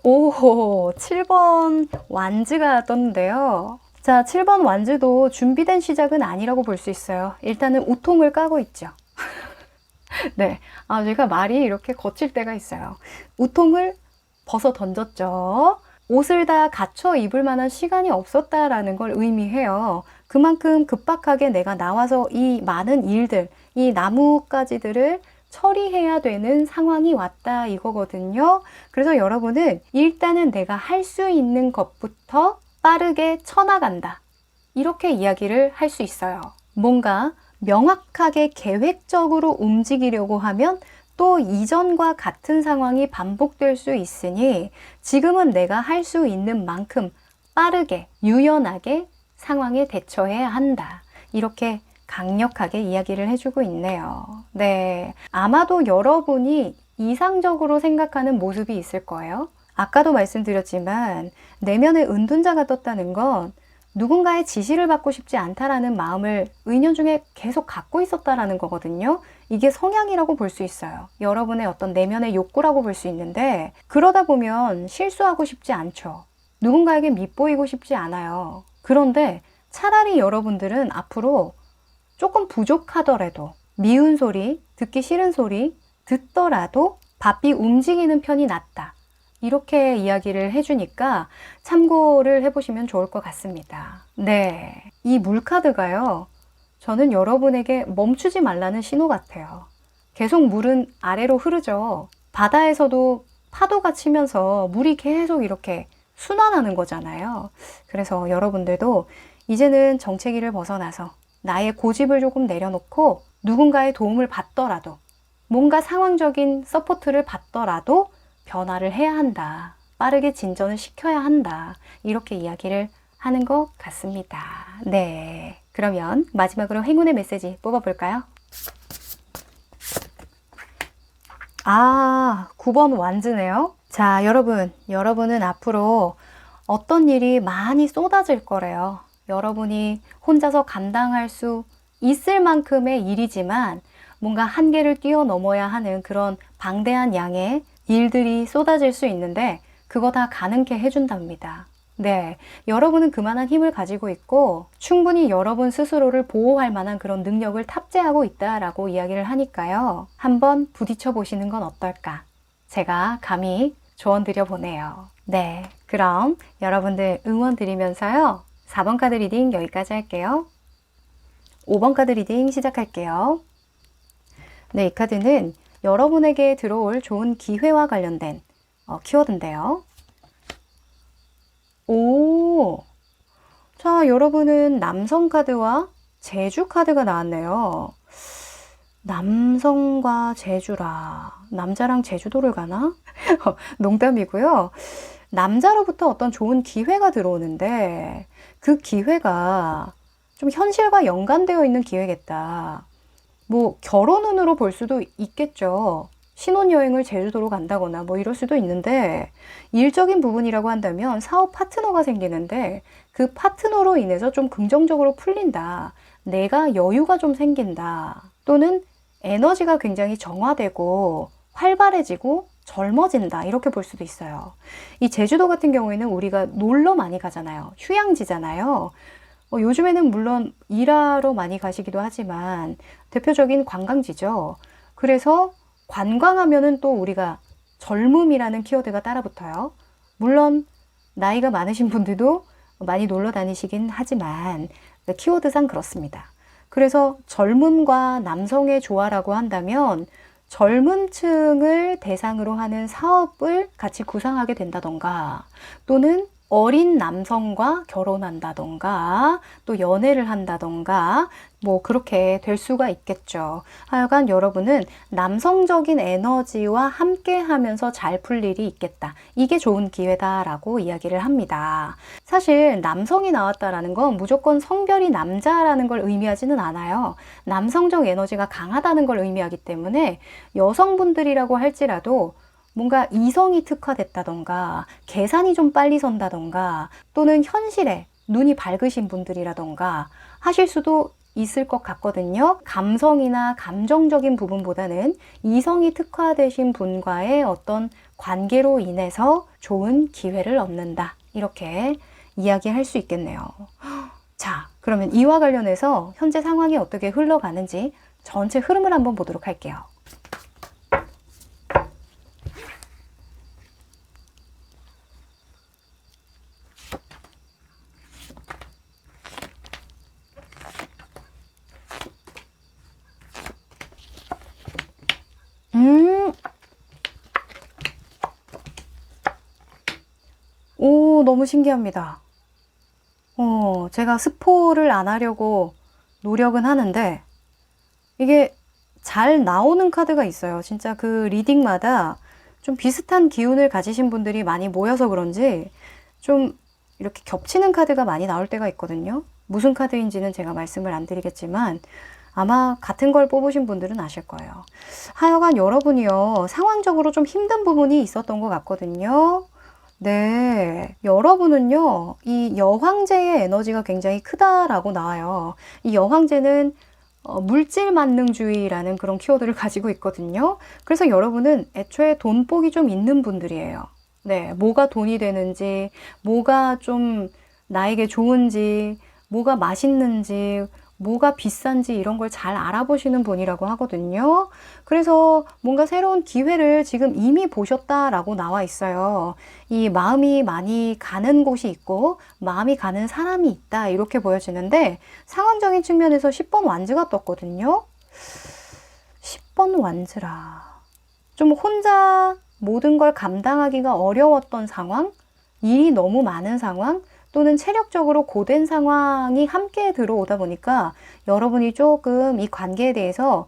오, 7번 완즈가 떴는데요. 자, 7번 완즈도 준비된 시작은 아니라고 볼 수 있어요. 일단은 우통을 까고 있죠. 네. 제가 말이 이렇게 거칠 때가 있어요. 우통을 벗어 던졌죠. 옷을 다 갖춰 입을 만한 시간이 없었다라는 걸 의미해요. 그만큼 급박하게 내가 나와서 이 많은 일들, 이 나뭇가지들을 처리해야 되는 상황이 왔다 이거거든요. 그래서 여러분은 일단은 내가 할 수 있는 것부터 빠르게 쳐나간다, 이렇게 이야기를 할 수 있어요. 뭔가 명확하게 계획적으로 움직이려고 하면 또 이전과 같은 상황이 반복될 수 있으니 지금은 내가 할 수 있는 만큼 빠르게 유연하게 상황에 대처해야 한다, 이렇게 강력하게 이야기를 해주고 있네요. 네, 아마도 여러분이 이상적으로 생각하는 모습이 있을 거예요. 아까도 말씀드렸지만 내면에 은둔자가 떴다는 건 누군가의 지시를 받고 싶지 않다라는 마음을 은연중에 계속 갖고 있었다라는 거거든요. 이게 성향이라고 볼 수 있어요. 여러분의 어떤 내면의 욕구라고 볼 수 있는데 그러다 보면 실수하고 싶지 않죠. 누군가에게 밉보이고 싶지 않아요. 그런데 차라리 여러분들은 앞으로 조금 부족하더라도 미운 소리, 듣기 싫은 소리 듣더라도 바삐 움직이는 편이 낫다, 이렇게 이야기를 해주니까 참고를 해보시면 좋을 것 같습니다. 네, 이 물카드가요, 저는 여러분에게 멈추지 말라는 신호 같아요. 계속 물은 아래로 흐르죠. 바다에서도 파도가 치면서 물이 계속 이렇게 순환하는 거잖아요. 그래서 여러분들도 이제는 정체기를 벗어나서 나의 고집을 조금 내려놓고 누군가의 도움을 받더라도, 뭔가 상황적인 서포트를 받더라도 변화를 해야 한다, 빠르게 진전을 시켜야 한다, 이렇게 이야기를 하는 것 같습니다. 네, 그러면 마지막으로 행운의 메시지 뽑아볼까요? 9번 완즈네요. 자, 여러분은 앞으로 어떤 일이 많이 쏟아질 거래요. 여러분이 혼자서 감당할 수 있을 만큼의 일이지만 뭔가 한계를 뛰어넘어야 하는 그런 방대한 양의 일들이 쏟아질 수 있는데 그거 다 가능케 해준답니다. 네, 여러분은 그만한 힘을 가지고 있고 충분히 여러분 스스로를 보호할 만한 그런 능력을 탑재하고 있다라고 이야기를 하니까요. 한번 부딪혀 보시는 건 어떨까? 제가 감히 조언 드려 보네요. 네, 그럼 여러분들 응원 드리면서요. 4번 카드 리딩 여기까지 할게요. 5번 카드 리딩 시작할게요. 네, 이 카드는 여러분에게 들어올 좋은 기회와 관련된 키워드인데요. 자, 여러분은 남성 카드와 제주 카드가 나왔네요. 남성과 제주라. 남자랑 제주도를 가나? 농담이고요. 남자로부터 어떤 좋은 기회가 들어오는데 그 기회가 좀 현실과 연관되어 있는 기회겠다. 뭐 결혼운으로 볼 수도 있겠죠. 신혼여행을 제주도로 간다거나 뭐 이럴 수도 있는데, 일적인 부분이라고 한다면 사업 파트너가 생기는데 그 파트너로 인해서 좀 긍정적으로 풀린다. 내가 여유가 좀 생긴다. 또는 에너지가 굉장히 정화되고 활발해지고 젊어진다. 이렇게 볼 수도 있어요. 이 제주도 같은 경우에는 우리가 놀러 많이 가잖아요. 휴양지잖아요. 요즘에는 물론 일하러 많이 가시기도 하지만 대표적인 관광지죠. 그래서 관광하면은 또 우리가 젊음이라는 키워드가 따라붙어요. 물론 나이가 많으신 분들도 많이 놀러 다니시긴 하지만 키워드상 그렇습니다. 그래서 젊음과 남성의 조화라고 한다면 젊은 층을 대상으로 하는 사업을 같이 구상하게 된다던가, 또는 어린 남성과 결혼한다던가, 또 연애를 한다던가, 뭐 그렇게 될 수가 있겠죠. 하여간 여러분은 남성적인 에너지와 함께 하면서 잘 풀 일이 있겠다. 이게 좋은 기회다라고 이야기를 합니다. 사실 남성이 나왔다라는 건 무조건 성별이 남자라는 걸 의미하지는 않아요. 남성적 에너지가 강하다는 걸 의미하기 때문에 여성분들이라고 할지라도 뭔가 이성이 특화됐다던가, 계산이 좀 빨리 선다던가, 또는 현실에 눈이 밝으신 분들이라던가 하실 수도 있을 것 같거든요. 감성이나 감정적인 부분보다는 이성이 특화되신 분과의 어떤 관계로 인해서 좋은 기회를 얻는다. 이렇게 이야기할 수 있겠네요. 자, 그러면 이와 관련해서 현재 상황이 어떻게 흘러가는지 전체 흐름을 한번 보도록 할게요. 오, 너무 신기합니다. 제가 스포를 안 하려고 노력은 하는데, 이게 잘 나오는 카드가 있어요. 진짜 그 리딩마다 좀 비슷한 기운을 가지신 분들이 많이 모여서 그런지 좀 이렇게 겹치는 카드가 많이 나올 때가 있거든요. 무슨 카드인지는 제가 말씀을 안 드리겠지만 아마 같은 걸 뽑으신 분들은 아실 거예요. 하여간 여러분이요, 상황적으로 좀 힘든 부분이 있었던 것 같거든요. 네, 여러분은요, 이 여황제의 에너지가 굉장히 크다라고 나와요. 이 여황제는 물질 만능주의라는 그런 키워드를 가지고 있거든요. 그래서 여러분은 애초에 돈복이 좀 있는 분들이에요. 네, 뭐가 돈이 되는지, 뭐가 좀 나에게 좋은지, 뭐가 맛있는지, 뭐가 비싼지 이런 걸 잘 알아보시는 분이라고 하거든요. 그래서 뭔가 새로운 기회를 지금 이미 보셨다라고 나와 있어요. 이 마음이 많이 가는 곳이 있고 마음이 가는 사람이 있다, 이렇게 보여지는데, 상황적인 측면에서 10번 완즈가 떴거든요. 10번 완즈라. 좀 혼자 모든 걸 감당하기가 어려웠던 상황, 일이 너무 많은 상황, 또는 체력적으로 고된 상황이 함께 들어오다 보니까 여러분이 조금 이 관계에 대해서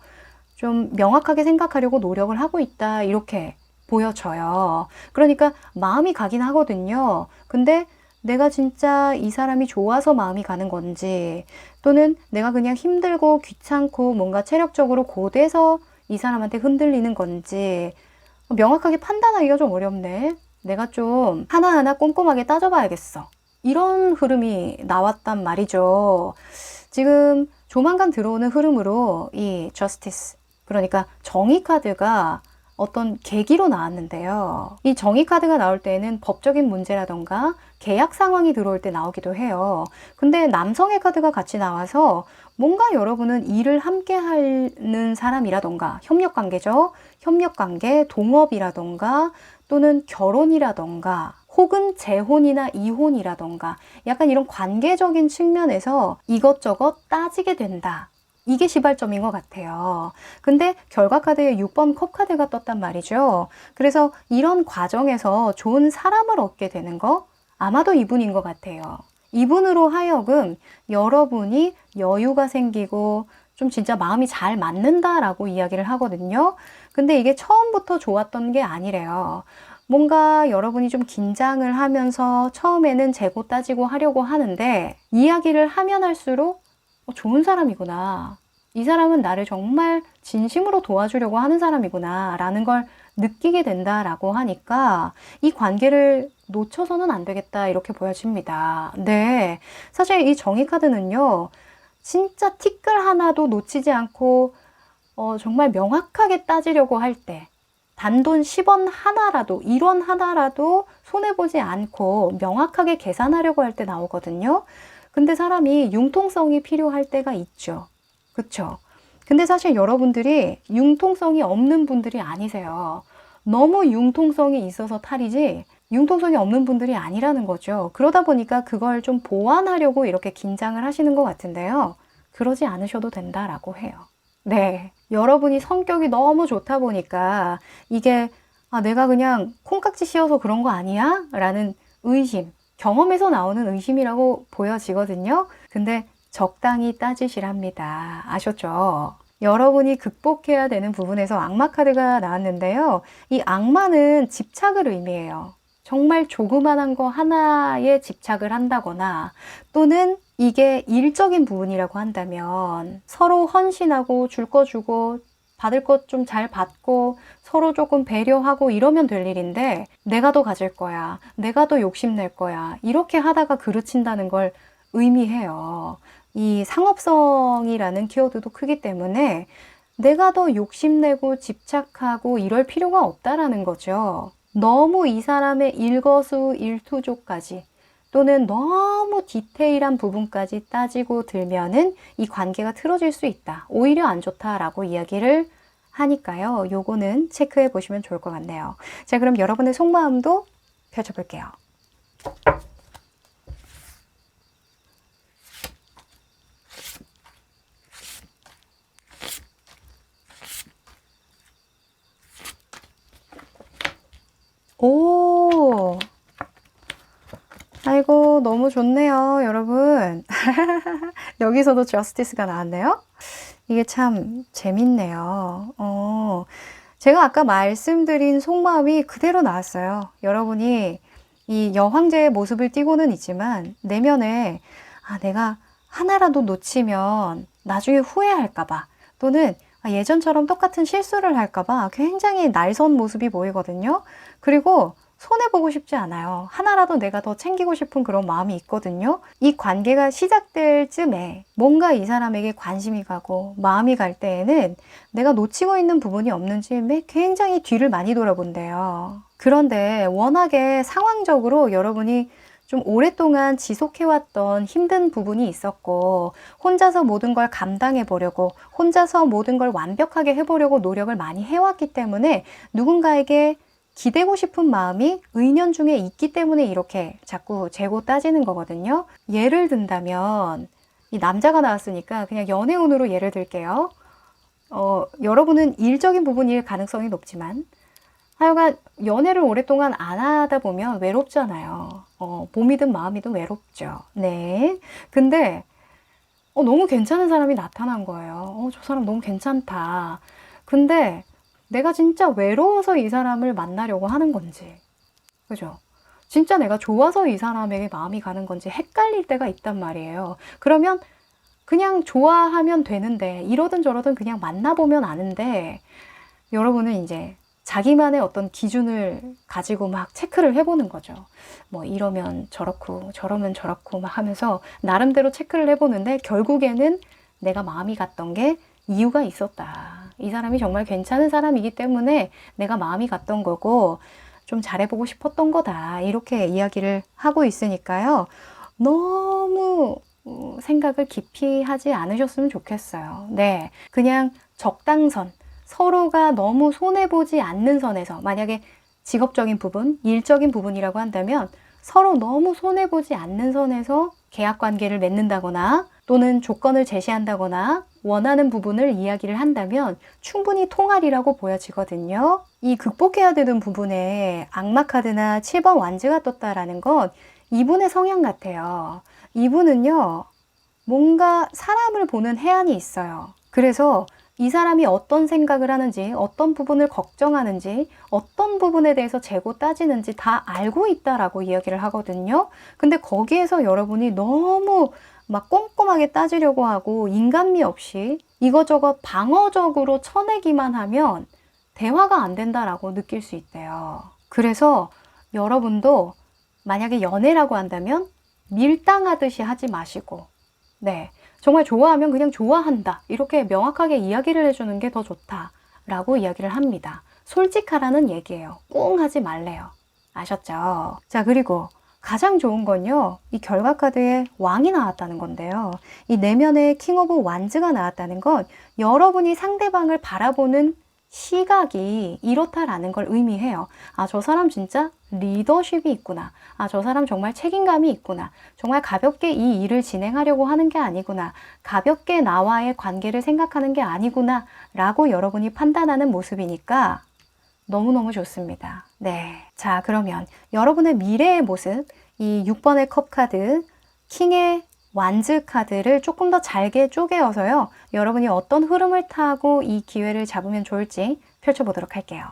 좀 명확하게 생각하려고 노력을 하고 있다, 이렇게 보여져요. 그러니까 마음이 가긴 하거든요. 근데 내가 진짜 이 사람이 좋아서 마음이 가는 건지, 또는 내가 그냥 힘들고 귀찮고 뭔가 체력적으로 고돼서 이 사람한테 흔들리는 건지 명확하게 판단하기가 좀 어렵네. 내가 좀 하나하나 꼼꼼하게 따져봐야겠어. 이런 흐름이 나왔단 말이죠. 지금 조만간 들어오는 흐름으로 이 저스티스, 그러니까 정의 카드가 어떤 계기로 나왔는데요. 이 정의 카드가 나올 때에는 법적인 문제라던가 계약 상황이 들어올 때 나오기도 해요. 근데 남성의 카드가 같이 나와서 뭔가 여러분은 일을 함께 하는 사람이라던가, 협력관계죠. 협력관계, 동업이라던가, 또는 결혼이라던가, 혹은 재혼이나 이혼이라던가 약간 이런 관계적인 측면에서 이것저것 따지게 된다. 이게 시발점인 것 같아요. 근데 결과 카드에 6번 컵 카드가 떴단 말이죠. 그래서 이런 과정에서 좋은 사람을 얻게 되는 거 아마도 이분인 것 같아요. 이분으로 하여금 여러분이 여유가 생기고 좀 진짜 마음이 잘 맞는다라고 이야기를 하거든요. 근데 이게 처음부터 좋았던 게 아니래요. 뭔가 여러분이 좀 긴장을 하면서 처음에는 재고 따지고 하려고 하는데, 이야기를 하면 할수록 좋은 사람이구나, 이 사람은 나를 정말 진심으로 도와주려고 하는 사람이구나 라는 걸 느끼게 된다라고 하니까 이 관계를 놓쳐서는 안 되겠다 이렇게 보여집니다. 네, 사실 이 정의 카드는요. 진짜 티끌 하나도 놓치지 않고 정말 명확하게 따지려고 할 때 단돈 10원 하나라도 1원 하나라도 손해보지 않고 명확하게 계산하려고 할 때 나오거든요. 근데 사람이 융통성이 필요할 때가 있죠. 그쵸? 근데 사실 여러분들이 융통성이 없는 분들이 아니세요. 너무 융통성이 있어서 탈이지 융통성이 없는 분들이 아니라는 거죠. 그러다 보니까 그걸 좀 보완하려고 이렇게 긴장을 하시는 것 같은데요. 그러지 않으셔도 된다라고 해요. 네. 여러분이 성격이 너무 좋다 보니까 이게 내가 그냥 콩깍지 씌워서 그런 거 아니야? 라는 의심, 경험에서 나오는 의심이라고 보여지거든요. 근데 적당히 따지시랍니다. 아셨죠? 여러분이 극복해야 되는 부분에서 악마 카드가 나왔는데요. 이 악마는 집착을 의미해요. 정말 조그만한 거 하나에 집착을 한다거나 또는 이게 일적인 부분이라고 한다면 서로 헌신하고 줄 거 주고 받을 것 좀 잘 받고 서로 조금 배려하고 이러면 될 일인데 내가 더 가질 거야, 내가 더 욕심낼 거야 이렇게 하다가 그르친다는 걸 의미해요. 이 상업성이라는 키워드도 크기 때문에 내가 더 욕심내고 집착하고 이럴 필요가 없다라는 거죠. 너무 이 사람의 일거수일투족까지 또는 너무 디테일한 부분까지 따지고 들면은 이 관계가 틀어질 수 있다. 오히려 안 좋다라고 이야기를 하니까요. 요거는 체크해 보시면 좋을 것 같네요. 자, 그럼 여러분의 속마음도 펼쳐볼게요. 오! 아이고, 너무 좋네요, 여러분. 여기서도 저스티스가 나왔네요. 이게 참 재밌네요. 제가 아까 말씀드린 속마음이 그대로 나왔어요. 여러분이 이 여황제의 모습을 띠고는 있지만 내면에 내가 하나라도 놓치면 나중에 후회할까봐 또는 예전처럼 똑같은 실수를 할까봐 굉장히 날선 모습이 보이거든요. 그리고 손해보고 싶지 않아요. 하나라도 내가 더 챙기고 싶은 그런 마음이 있거든요. 이 관계가 시작될 쯤에 뭔가 이 사람에게 관심이 가고 마음이 갈 때에는 내가 놓치고 있는 부분이 없는지 굉장히 뒤를 많이 돌아본대요. 그런데 워낙에 상황적으로 여러분이 좀 오랫동안 지속해왔던 힘든 부분이 있었고 혼자서 모든 걸 감당해 보려고 혼자서 모든 걸 완벽하게 해보려고 노력을 많이 해왔기 때문에 누군가에게 기대고 싶은 마음이 은연중에 있기 때문에 이렇게 자꾸 재고 따지는 거거든요. 예를 든다면 이 남자가 나왔으니까 그냥 연애운으로 예를 들게요. 여러분은 일적인 부분일 가능성이 높지만 하여간 연애를 오랫동안 안 하다 보면 외롭잖아요. 몸이든 마음이든 외롭죠. 네. 근데 너무 괜찮은 사람이 나타난 거예요. 저 사람 너무 괜찮다. 근데 내가 진짜 외로워서 이 사람을 만나려고 하는 건지, 그죠? 진짜 내가 좋아서 이 사람에게 마음이 가는 건지 헷갈릴 때가 있단 말이에요. 그러면 그냥 좋아하면 되는데, 이러든 저러든 그냥 만나보면 아는데, 여러분은 이제 자기만의 어떤 기준을 가지고 막 체크를 해보는 거죠. 뭐 이러면 저렇고 저러면 저렇고 막 하면서 나름대로 체크를 해보는데 결국에는 내가 마음이 갔던 게 이유가 있었다. 이 사람이 정말 괜찮은 사람이기 때문에 내가 마음이 갔던 거고 좀 잘해보고 싶었던 거다. 이렇게 이야기를 하고 있으니까요. 너무 생각을 깊이 하지 않으셨으면 좋겠어요. 네, 그냥 적당선, 서로가 너무 손해보지 않는 선에서 만약에 직업적인 부분, 일적인 부분이라고 한다면 서로 너무 손해보지 않는 선에서 계약 관계를 맺는다거나 또는 조건을 제시한다거나 원하는 부분을 이야기를 한다면 충분히 통할이라고 보여지거든요. 이 극복해야 되는 부분에 악마 카드나 7번 완즈가 떴다라는 건 이분의 성향 같아요. 이분은요, 뭔가 사람을 보는 해안이 있어요. 그래서 이 사람이 어떤 생각을 하는지, 어떤 부분을 걱정하는지, 어떤 부분에 대해서 재고 따지는지 다 알고 있다라고 이야기를 하거든요. 근데 거기에서 여러분이 너무 막 꼼꼼하게 따지려고 하고 인간미 없이 이것저것 방어적으로 쳐내기만 하면 대화가 안 된다라고 느낄 수 있대요. 그래서 여러분도 만약에 연애라고 한다면 밀당하듯이 하지 마시고, 네, 정말 좋아하면 그냥 좋아한다, 이렇게 명확하게 이야기를 해주는 게 더 좋다라고 이야기를 합니다. 솔직하라는 얘기예요. 꿍 하지 말래요. 아셨죠? 자, 그리고 가장 좋은 건요, 이 결과 카드에 왕이 나왔다는 건데요. 이 내면에 킹 오브 완즈가 나왔다는 건 여러분이 상대방을 바라보는 시각이 이렇다라는 걸 의미해요. 아, 저 사람 진짜 리더십이 있구나. 아, 저 사람 정말 책임감이 있구나. 정말 가볍게 이 일을 진행하려고 하는 게 아니구나. 가볍게 나와의 관계를 생각하는 게 아니구나. 라고 여러분이 판단하는 모습이니까 너무너무 좋습니다. 네. 자, 그러면 여러분의 미래의 모습, 이 6번의 컵 카드, 킹의 완즈 카드를 조금 더 잘게 쪼개어서요, 여러분이 어떤 흐름을 타고 이 기회를 잡으면 좋을지 펼쳐보도록 할게요.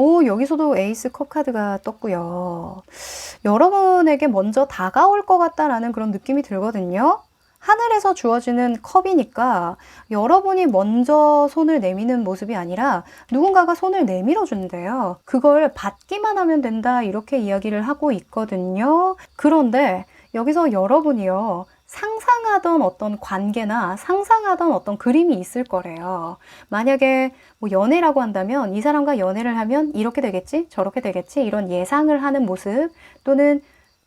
오, 여기서도 에이스 컵 카드가 떴고요. 여러분에게 먼저 다가올 것 같다라는 그런 느낌이 들거든요. 하늘에서 주어지는 컵이니까 여러분이 먼저 손을 내미는 모습이 아니라 누군가가 손을 내밀어 준대요. 그걸 받기만 하면 된다, 이렇게 이야기를 하고 있거든요. 그런데 여기서 여러분이요, 상상하던 어떤 관계나 상상하던 어떤 그림이 있을 거래요. 만약에 뭐 연애라고 한다면 이 사람과 연애를 하면 이렇게 되겠지, 저렇게 되겠지, 이런 예상을 하는 모습, 또는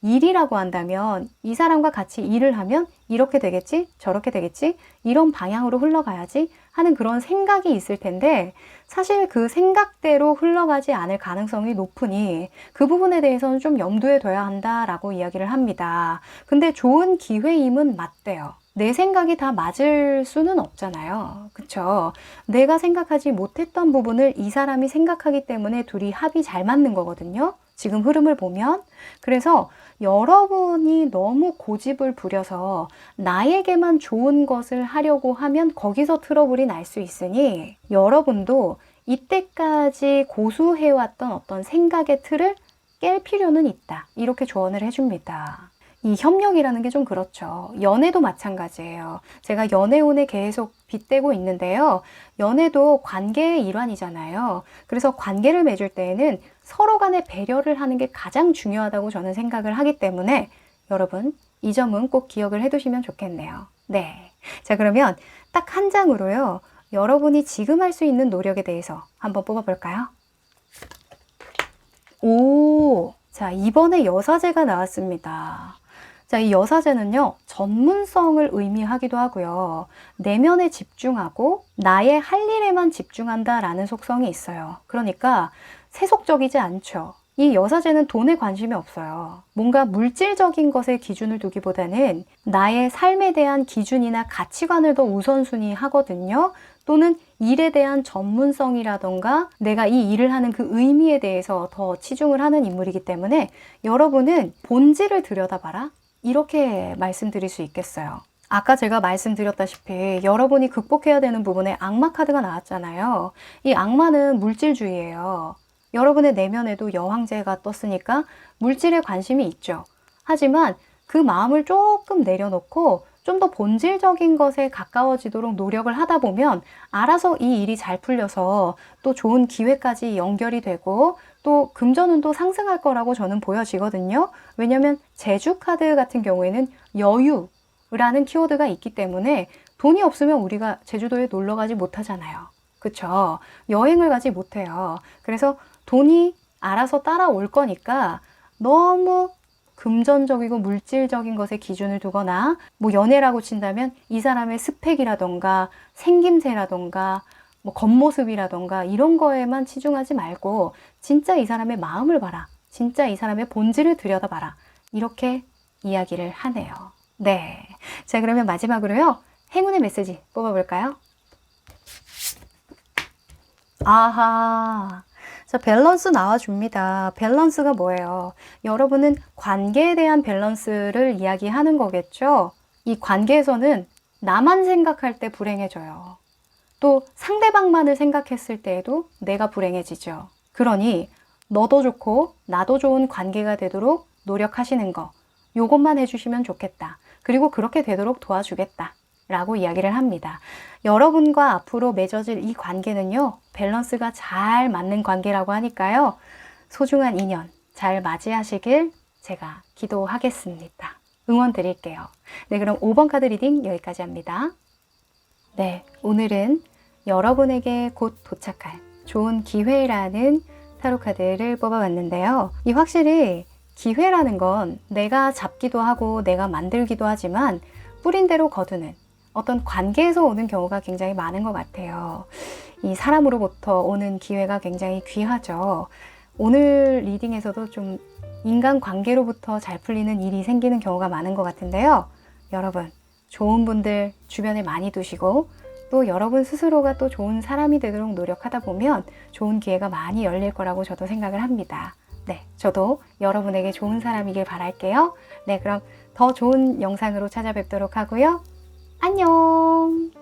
일이라고 한다면 이 사람과 같이 일을 하면 이렇게 되겠지, 저렇게 되겠지, 이런 방향으로 흘러가야지 하는 그런 생각이 있을 텐데, 사실 그 생각대로 흘러가지 않을 가능성이 높으니 그 부분에 대해서는 좀 염두에 둬야 한다라고 이야기를 합니다. 근데 좋은 기회임은 맞대요. 내 생각이 다 맞을 수는 없잖아요. 그쵸? 내가 생각하지 못했던 부분을 이 사람이 생각하기 때문에 둘이 합이 잘 맞는 거거든요. 지금 흐름을 보면. 그래서 여러분이 너무 고집을 부려서 나에게만 좋은 것을 하려고 하면 거기서 트러블이 날 수 있으니, 여러분도 이때까지 고수해왔던 어떤 생각의 틀을 깰 필요는 있다, 이렇게 조언을 해줍니다. 이 협력이라는 게 좀 그렇죠. 연애도 마찬가지예요. 제가 연애운에 계속 빗대고 있는데요. 연애도 관계의 일환이잖아요. 그래서 관계를 맺을 때에는 서로 간의 배려를 하는 게 가장 중요하다고 저는 생각을 하기 때문에 여러분, 이 점은 꼭 기억을 해두시면 좋겠네요. 네. 자, 그러면 딱 한 장으로요, 여러분이 지금 할 수 있는 노력에 대해서 한번 뽑아볼까요? 오! 자, 이번에 여사제가 나왔습니다. 자, 이 여사제는요, 전문성을 의미하기도 하고요, 내면에 집중하고 나의 할 일에만 집중한다라는 속성이 있어요. 그러니까 세속적이지 않죠. 이 여사제는 돈에 관심이 없어요. 뭔가 물질적인 것에 기준을 두기보다는 나의 삶에 대한 기준이나 가치관을 더 우선순위 하거든요. 또는 일에 대한 전문성이라던가 내가 이 일을 하는 그 의미에 대해서 더 치중을 하는 인물이기 때문에 여러분은 본질을 들여다봐라, 이렇게 말씀드릴 수 있겠어요. 아까 제가 말씀드렸다시피 여러분이 극복해야 되는 부분에 악마 카드가 나왔잖아요. 이 악마는 물질주의예요. 여러분의 내면에도 여왕제가 떴으니까 물질에 관심이 있죠. 하지만 그 마음을 조금 내려놓고 좀 더 본질적인 것에 가까워지도록 노력을 하다 보면 알아서 이 일이 잘 풀려서 또 좋은 기회까지 연결이 되고 또 금전운도 상승할 거라고 저는 보여지거든요. 왜냐면 제주 카드 같은 경우에는 여유라는 키워드가 있기 때문에 돈이 없으면 우리가 제주도에 놀러 가지 못하잖아요. 그쵸? 여행을 가지 못해요. 그래서 돈이 알아서 따라올 거니까 너무 금전적이고 물질적인 것에 기준을 두거나, 뭐 연애라고 친다면 이 사람의 스펙이라던가 생김새라던가 뭐 겉모습이라던가 이런 거에만 치중하지 말고 진짜 이 사람의 마음을 봐라, 진짜 이 사람의 본질을 들여다봐라, 이렇게 이야기를 하네요. 네. 자, 그러면 마지막으로요, 행운의 메시지 뽑아볼까요? 아하. 자, 밸런스 나와줍니다. 밸런스가 뭐예요? 여러분은 관계에 대한 밸런스를 이야기하는 거겠죠? 이 관계에서는 나만 생각할 때 불행해져요. 또 상대방만을 생각했을 때에도 내가 불행해지죠. 그러니 너도 좋고 나도 좋은 관계가 되도록 노력하시는 거, 요것만 해주시면 좋겠다. 그리고 그렇게 되도록 도와주겠다. 라고 이야기를 합니다. 여러분과 앞으로 맺어질 이 관계는요, 밸런스가 잘 맞는 관계라고 하니까요, 소중한 인연 잘 맞이하시길 제가 기도하겠습니다. 응원 드릴게요. 네, 그럼 5번 카드 리딩 여기까지 합니다. 네, 오늘은 여러분에게 곧 도착할 좋은 기회라는 타로 카드를 뽑아봤는데요. 이 확실히 기회라는 건 내가 잡기도 하고 내가 만들기도 하지만 뿌린 대로 거두는 어떤 관계에서 오는 경우가 굉장히 많은 것 같아요. 이 사람으로부터 오는 기회가 굉장히 귀하죠. 오늘 리딩에서도 좀 인간관계로부터 잘 풀리는 일이 생기는 경우가 많은 것 같은데요. 여러분, 좋은 분들 주변에 많이 두시고 또 여러분 스스로가 또 좋은 사람이 되도록 노력하다 보면 좋은 기회가 많이 열릴 거라고 저도 생각을 합니다. 네, 저도 여러분에게 좋은 사람이길 바랄게요. 네, 그럼 더 좋은 영상으로 찾아뵙도록 하고요. 안녕!